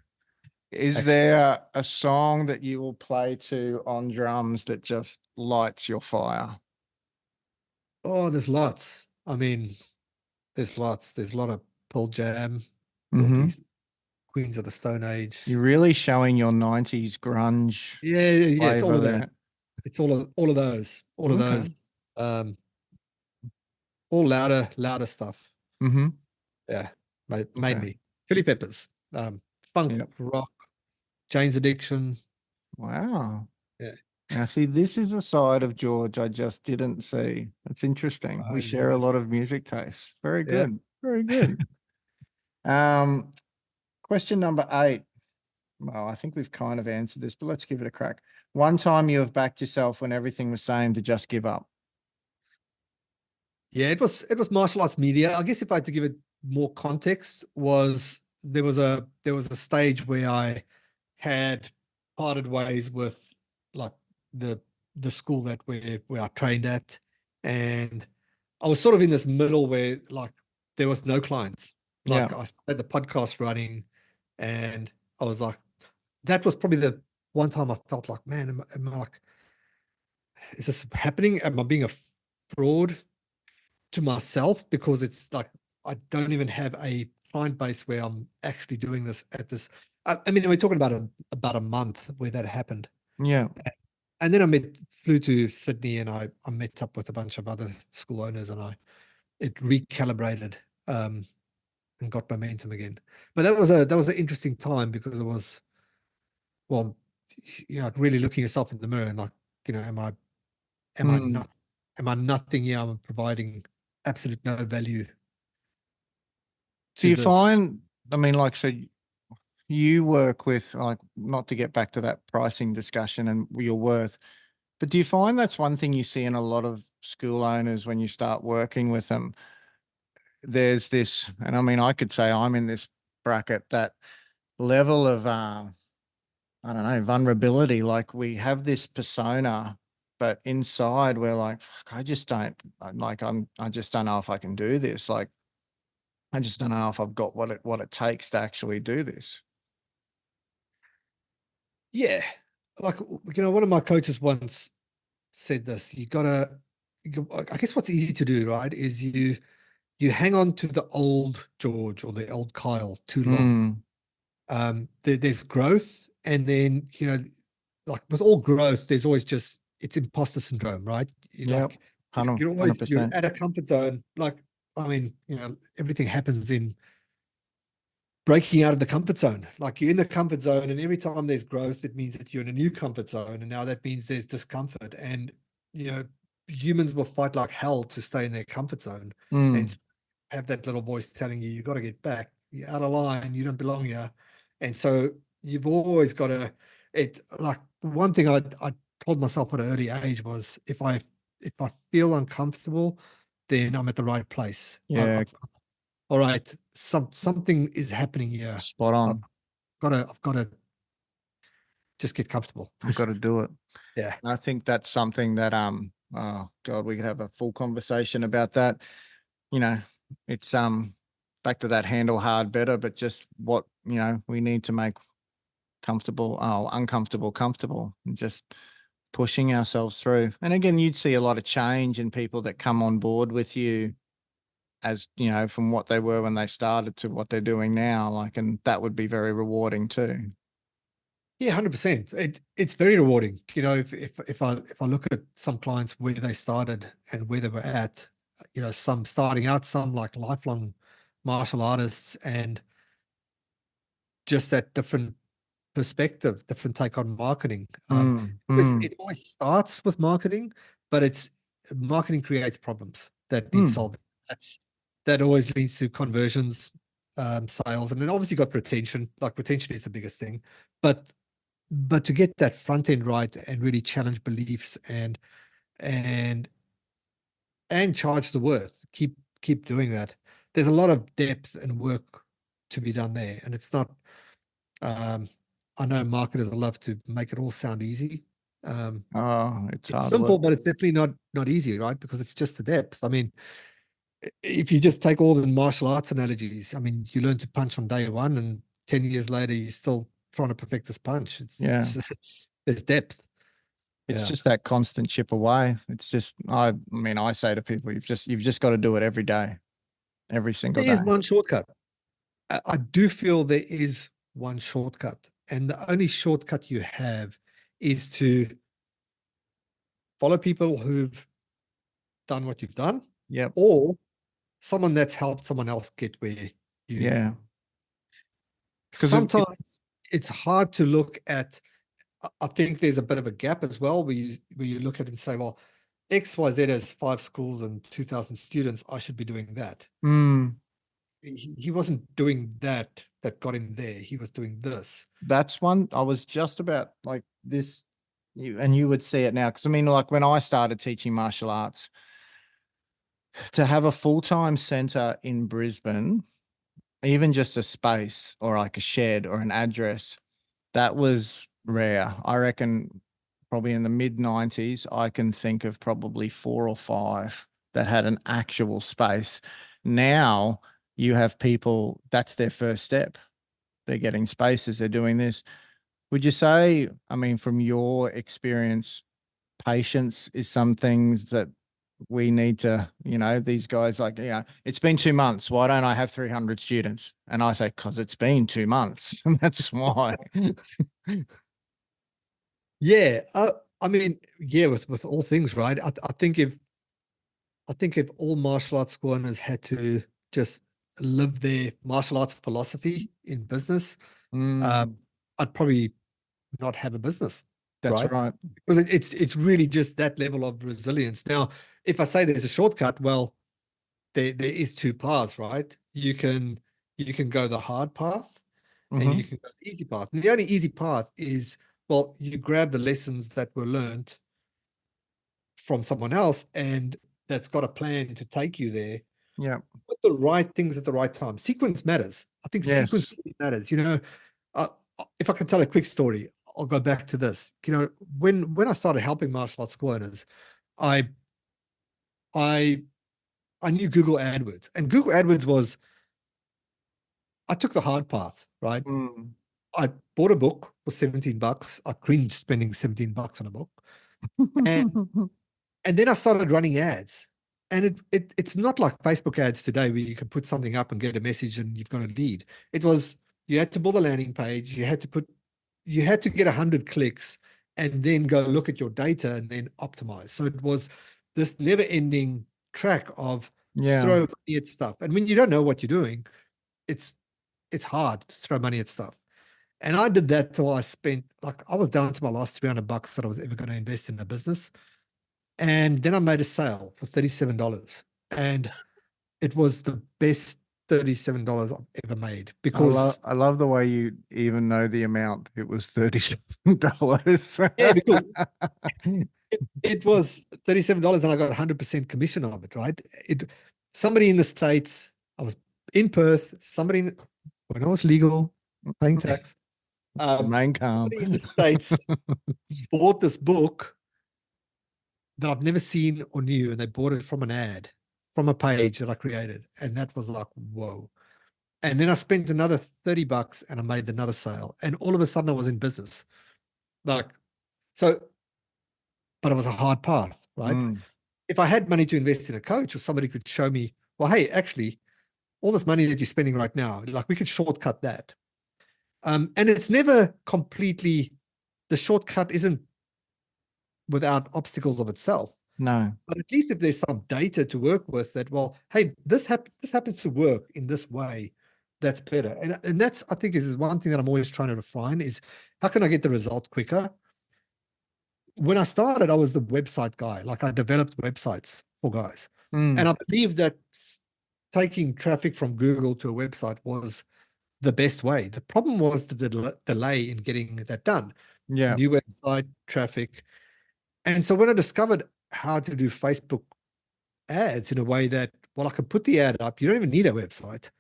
Is actually. there a song that you will play to on drums that just lights your fire? Oh, there's lots. I mean, there's lots. There's a lot of Pearl Jam, Mm-hmm. Yorkies, Queens of the Stone Age. You're really showing your 90s grunge Yeah. It's all flavor of that. there. It's all of those. All of Okay. those. Um, all louder stuff. Mm-hmm. Yeah, Okay. mainly Chili Peppers, funk, Yep. rock, Jane's Addiction. Wow. Yeah, Now, see, this is a side of George I just didn't see. It's interesting. We yeah, share a lot of music tastes. Very yeah. good. Very good. Um, Question number 8. Well, I think we've kind of answered this, but let's give it a crack. One time you have backed yourself when everything was saying to just give up. Yeah, it was martial arts media. I guess if I had to give it more context, was there was a stage where I had parted ways with like the the school that where I trained at, and I was sort of in this middle where like there was no clients. Yeah. Like I had the podcast running, and I was like, that was probably the one time I felt like, man, am I like, is this happening? Am I being a fraud to myself? Because it's like I don't even have a client base where I'm actually doing this at this. I mean, we're talking about a month where that happened. Yeah. And then flew to Sydney, and I met up with a bunch of other school owners, and it recalibrated and got momentum again. But that was an interesting time because it was, well, really looking yourself in the mirror and like, am I Mm. not am I nothing here? I'm providing absolute no value Do to you this. find, I mean, like, so you work with, like, not to get back to that pricing discussion and your worth, but do you find that's one thing you see in a lot of school owners when you start working with them? There's this, and I mean, I could say I'm in this bracket, that level of, I don't know, vulnerability. Like we have this persona, but inside we're like, fuck, I just don't like, I just don't know if I can do this. Like, I just don't know if I've got what it takes to actually do this. Yeah, like one of my coaches once said this. I guess what's easy to do, right, is you hang on to the old George or the old Kyle too long. Mm, There's growth, and then like with all growth, there's always just it's imposter syndrome, right? You yep. like you're 100%. at a comfort zone. Like I mean, everything happens in breaking out of the comfort zone. Like you're in the comfort zone, and every time there's growth, it means that you're in a new comfort zone, and now that means there's discomfort, and you know humans will fight like hell to stay in their comfort zone, Mm, and have that little voice telling you got to get back, you're out of line, you don't belong here, and so you've always got to. It like one thing I told myself at an early age was if I feel uncomfortable, then I'm at the right place. yeah, All right, something is happening here. spot I've on. got to just get comfortable. I've got to do it. Yeah. And I think that's something that, oh God, we could have a full conversation about that. You know, it's, back to that handle hard better, but just what, we need to make uncomfortable, comfortable, and just pushing ourselves through. And again, you'd see a lot of change in people that come on board with you, as from what they were when they started to what they're doing now. Like, and that would be very rewarding too. Yeah, 100%. It's very rewarding. If I look at some clients where they started and where they were at, some starting out, some like lifelong martial artists, and just that different perspective, different take on marketing. It always starts with marketing, but marketing creates problems that need solving. That always leads to conversions, sales, and then obviously got retention. Like retention is the biggest thing, but to get that front end right and really challenge beliefs and charge the worth, keep doing that. There's a lot of depth and work to be done there, and it's not. I know marketers love to make it all sound easy. It's It's hard simple, work. but it's definitely not easy, right? Because it's just the depth. I mean, if you just take all the martial arts analogies, I mean, you learn to punch on day one, and 10 years later, you're still trying to perfect this punch. There's depth. It's just that constant chip away. It's just, I mean, I say to people, you've just got to do it every day, every single There day. is one shortcut. I do feel there is one shortcut, and the only shortcut you have is to follow people who've done what you've done, or someone that's helped someone else get where you. Sometimes it's hard to look at. I think there's a bit of a gap as well where you look at it and say, well, XYZ has 5 schools and 2,000 students. I should be doing that. He wasn't doing that got him there. He was doing this. That's one I was just about like this, and you would see it now. Because I mean, like when I started teaching martial arts, to have a full-time center in Brisbane, even just a space or like a shed or an address, that was rare. I reckon probably in the mid-90s, I can think of probably 4 or 5 that had an actual space. Now you have people, that's their first step. They're getting spaces, they're doing this. Would you say, I mean, from your experience, patience is some things that we need to, these guys like, it's been 2 months. Why don't I have 300 students? And I say, because it's been 2 months. And that's why. Yeah. I mean, yeah, with all things, right? I think if all martial arts school owners had to just live their martial arts philosophy in business, I'd probably not have a business. That's right. Because it's really just that level of resilience. Now, if I say there's a shortcut, well, there is 2 paths, right? You can go the hard path, and you can go the easy path. And the only easy path is, well, you grab the lessons that were learned from someone else, and that's got a plan to take you there. Yeah. Put the right things at the right time. Sequence matters. I think sequence really matters. If I can tell a quick story, I'll go back to this. When I started helping martial arts school owners, I knew Google AdWords, and Google AdWords was, I took the hard path, right? I bought a book for $17. I cringed spending $17 on a book. And then I started running ads. And it's not like Facebook ads today where you can put something up and get a message and you've got a lead. It was, you had to build a landing page, you had to get 100 clicks and then go look at your data and then optimize. So it was this never-ending track of throw money at stuff. And when you don't know what you're doing, it's hard to throw money at stuff. And I did that till I spent, like, I was down to my last $300 that I was ever going to invest in a business. And then I made a sale for $37. And it was the best $37 I've ever made, because I love the way you even know the amount. It was $37. Yeah, because it was $37 and I got 100% commission of it, right? Somebody in the States, I was in Perth, when I was legal, paying tax, somebody in the States bought this book that I've never seen or knew, and they bought it from an ad, from a page that I created. And that was like, whoa. And then I spent another $30 and I made another sale. And all of a sudden I was in business. But it was a hard path, right? If I had money to invest in a coach, or somebody could show me, well, hey, actually, all this money that you're spending right now, like, we could shortcut that. And it's never completely, the shortcut isn't without obstacles of itself. No. But at least if there's some data to work with that, well, hey, this happens to work in this way, that's better. And that's, I think, is one thing that I'm always trying to refine is how can I get the result quicker? When I started, I was the website guy. Like I developed websites for guys. And I believe that taking traffic from Google to a website was the best way. The problem was the delay in getting that done. Yeah. New website, traffic. And so when I discovered how to do Facebook ads in a way that, well, I can put the ad up. You don't even need a website.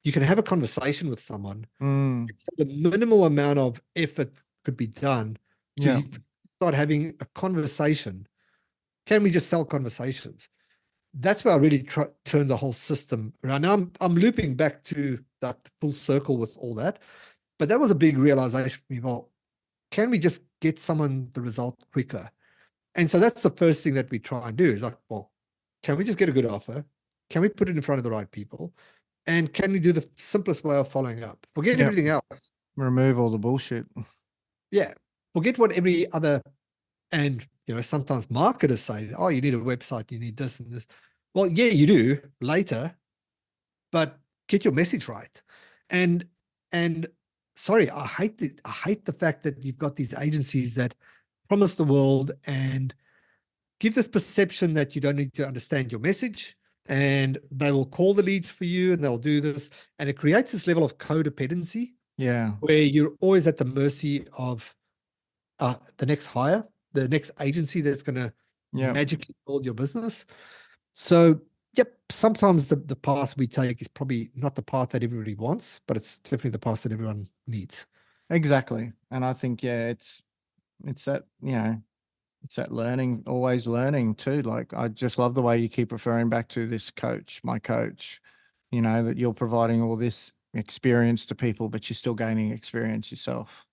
You can have a conversation with someone. So the minimal amount of effort could be done to start having a conversation. Can we just sell conversations? That's where I really turn the whole system around. Now I'm looping back to that full circle with all that, but that was a big realization for me. Well, can we just get someone the result quicker? And so that's the first thing that we try and do is like, well, can we just get a good offer? Can we put it in front of the right people? And can we do the simplest way of following up? Forget everything else. Remove all the bullshit. Yeah. Forget what every other, and sometimes marketers say, oh, you need a website, you need this and this. Well, yeah, you do later, but get your message right. And sorry, I hate the fact that you've got these agencies that promise the world and give this perception that you don't need to understand your message, and they will call the leads for you and they'll do this. And it creates this level of codependency where you're always at the mercy of the next hire, the next agency that's going to magically build your business. So, sometimes the path we take is probably not the path that everybody wants, but it's definitely the path that everyone needs. Exactly. And I think, it's that, it's that learning, always learning too. Like, I just love the way you keep referring back to this coach, my coach, that you're providing all this experience to people, but you're still gaining experience yourself.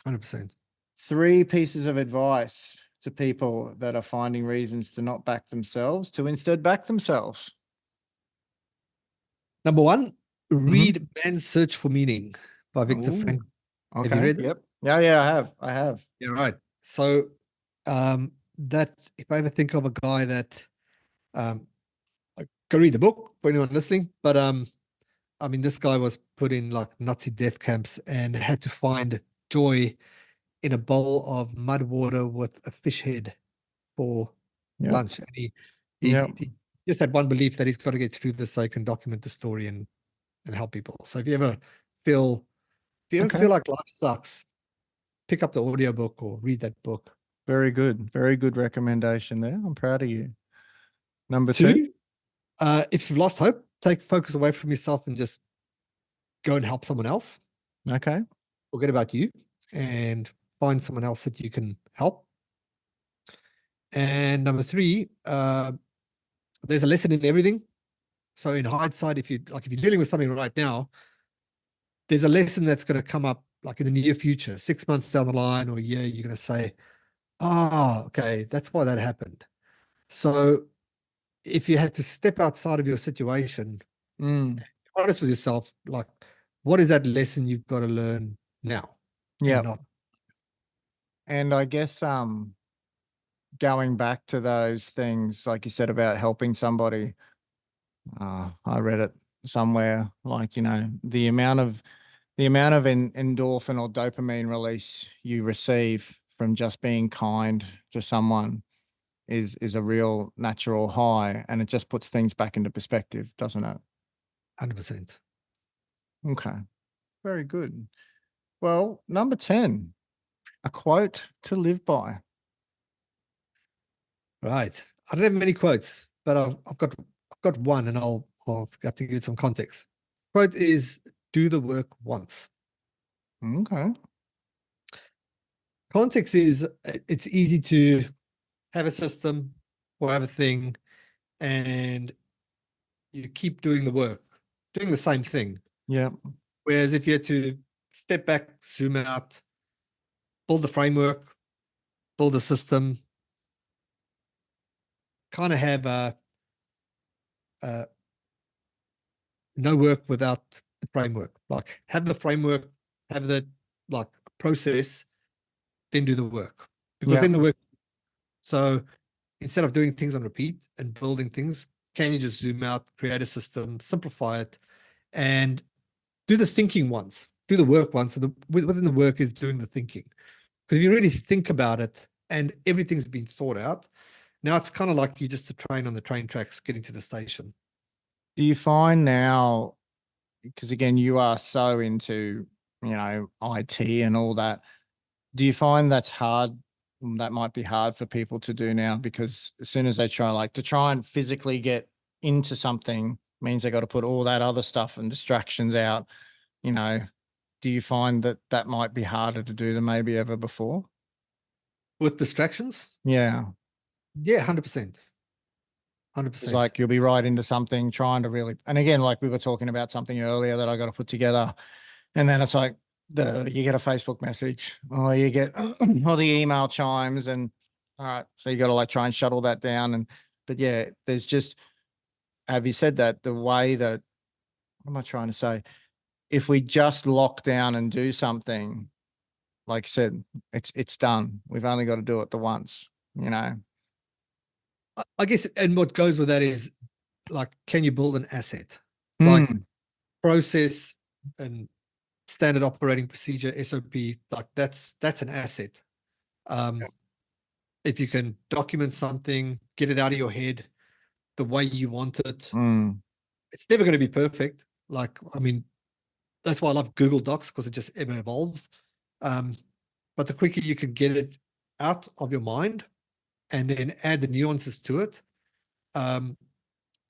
100%. 3 pieces of advice to people that are finding reasons to not back themselves, to instead back themselves. Number 1, read Man's Search for Meaning by Viktor Frankl. Okay. Have you read that? Yep. Yeah, I have. Yeah, right. So that if I ever think of a guy that go read the book for anyone listening, but I mean, this guy was put in like Nazi death camps and had to find joy in a bowl of mud water with a fish head for lunch. And he just had one belief that he's got to get through this so he can document the story and help people. So if you ever feel like life sucks, pick up the audiobook or read that book. Very good. Very good recommendation there. I'm proud of you. Number 2, if you've lost hope, take focus away from yourself and just go and help someone else. Okay. Forget about you and find someone else that you can help. And number 3, there's a lesson in everything. So in hindsight, if you're dealing with something right now, there's a lesson that's going to come up like in the near future, 6 months down the line or a year, you're going to say, okay, that's why that happened. So if you had to step outside of your situation, be honest with yourself, like, what is that lesson you've got to learn now? Yeah. And I guess going back to those things, like you said about helping somebody, I read it somewhere, like, the amount of endorphin or dopamine release you receive from just being kind to someone is a real natural high, and it just puts things back into perspective, doesn't it? 100%. Okay. Very good. Well, number 10, a quote to live by. Right. I don't have many quotes, but I've got one, and I'll have to give it some context. Quote is, do the work once. Okay. Context is, it's easy to have a system or have a thing and you keep doing the work, doing the same thing. Yeah. Whereas if you had to step back, zoom out, build the framework, build a system, kind of have no work without the framework. Like, have the framework, have the like process, then do the work, because Yeah. then the work. So instead of doing things on repeat and building things, can you just zoom out, create a system, simplify it, and do the thinking once, do the work once, and within the work is doing the thinking. Because if you really think about it and everything's been thought out, now it's kind of like you just a train on the train tracks getting to the station. Do you find now, because again, you are so into, IT and all that, do you find that's hard? That might be hard for people to do now, because as soon as they try and physically get into something means they got to put all that other stuff and distractions out, do you find that that might be harder to do than maybe ever before? With distractions? Yeah. Yeah, 100%. It's 100%. like you'll be right into something trying to really, and again, like we were talking about something earlier that I got to put together. And then it's like you get a Facebook message, or you get or the email chimes, and all right, so you got to try and shut all that down. But yeah, there's just, have you said that the way that, what am I trying to say? If we just lock down and do something, like I said, it's done. We've only got to do it the once, I guess, and what goes with that is like, can you build an asset? Like process and standard operating procedure, SOP, like that's an asset. If you can document something, get it out of your head the way you want it, it's never going to be perfect. Like, I mean, that's why I love Google Docs, because it just ever evolves. But the quicker you can get it out of your mind and then add the nuances to it,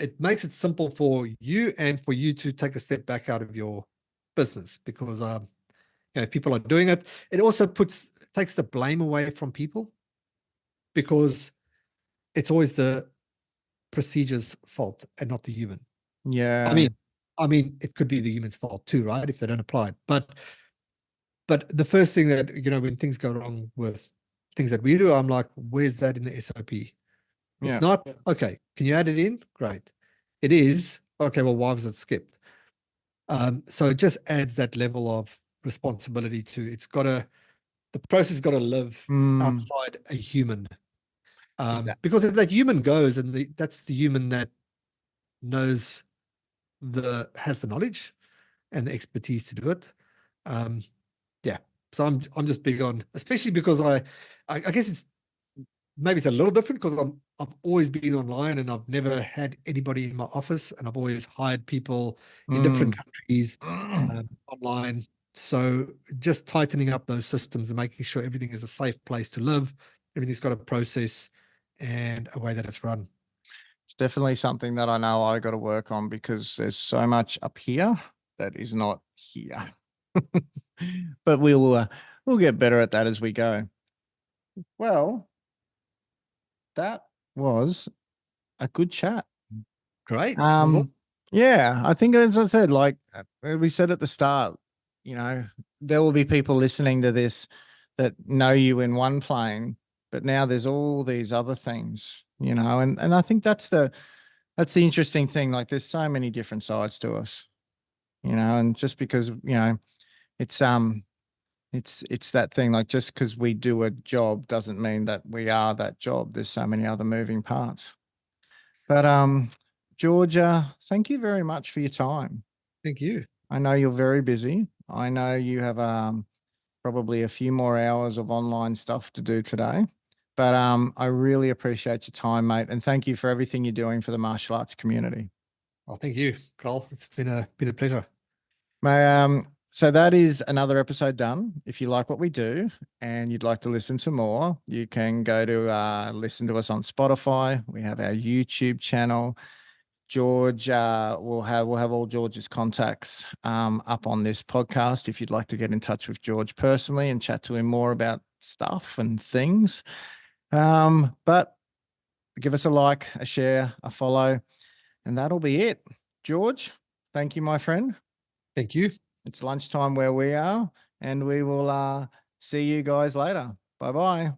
it makes it simple for you and for you to take a step back out of your business, because people are doing it. It also takes the blame away from people, because it's always the procedure's fault and not the human. Yeah. I mean, it could be the human's fault too, right? If they don't apply it. But the first thing that, when things go wrong with things that we do, I'm like, where's that in the SOP? It's not, okay, can you add it in? Great. It is, okay, well, why was it skipped? So it just adds that level of responsibility to, the process got to live outside a human. Exactly. Because if that human goes, and that's the human that has the knowledge and the expertise to do it. Yeah. So I'm just big on, especially because I guess maybe it's a little different, because I've always been online and I've never had anybody in my office, and I've always hired people in different countries online. So just tightening up those systems and making sure everything is a safe place to live, everything's got a process and a way that it's run. It's definitely something that I know I got to work on, because there's so much up here that is not here. But we'll get better at that as we go. Well, that was a good chat. Great. Awesome. Yeah, I think, as I said, like we said at the start, there will be people listening to this that know you in one plane, but now there's all these other things, and I think that's the interesting thing. Like, there's so many different sides to us, and just because, it's that thing, like, just because we do a job doesn't mean that we are that job. There's so many other moving parts. But Georgia, thank you very much for your time. Thank you. I know you're very busy. I know you have probably a few more hours of online stuff to do today. But I really appreciate your time, mate, and thank you for everything you're doing for the martial arts community. Oh, thank you, Carl. It's been a pleasure. So that is another episode done. If you like what we do and you'd like to listen to more, you can go to listen to us on Spotify. We have our YouTube channel. George, we'll have all George's contacts up on this podcast if you'd like to get in touch with George personally and chat to him more about stuff and things. But give us a like, a share, a follow, and that'll be it. George, thank you, my friend. Thank you. It's lunchtime where we are, and we will see you guys later. Bye-bye.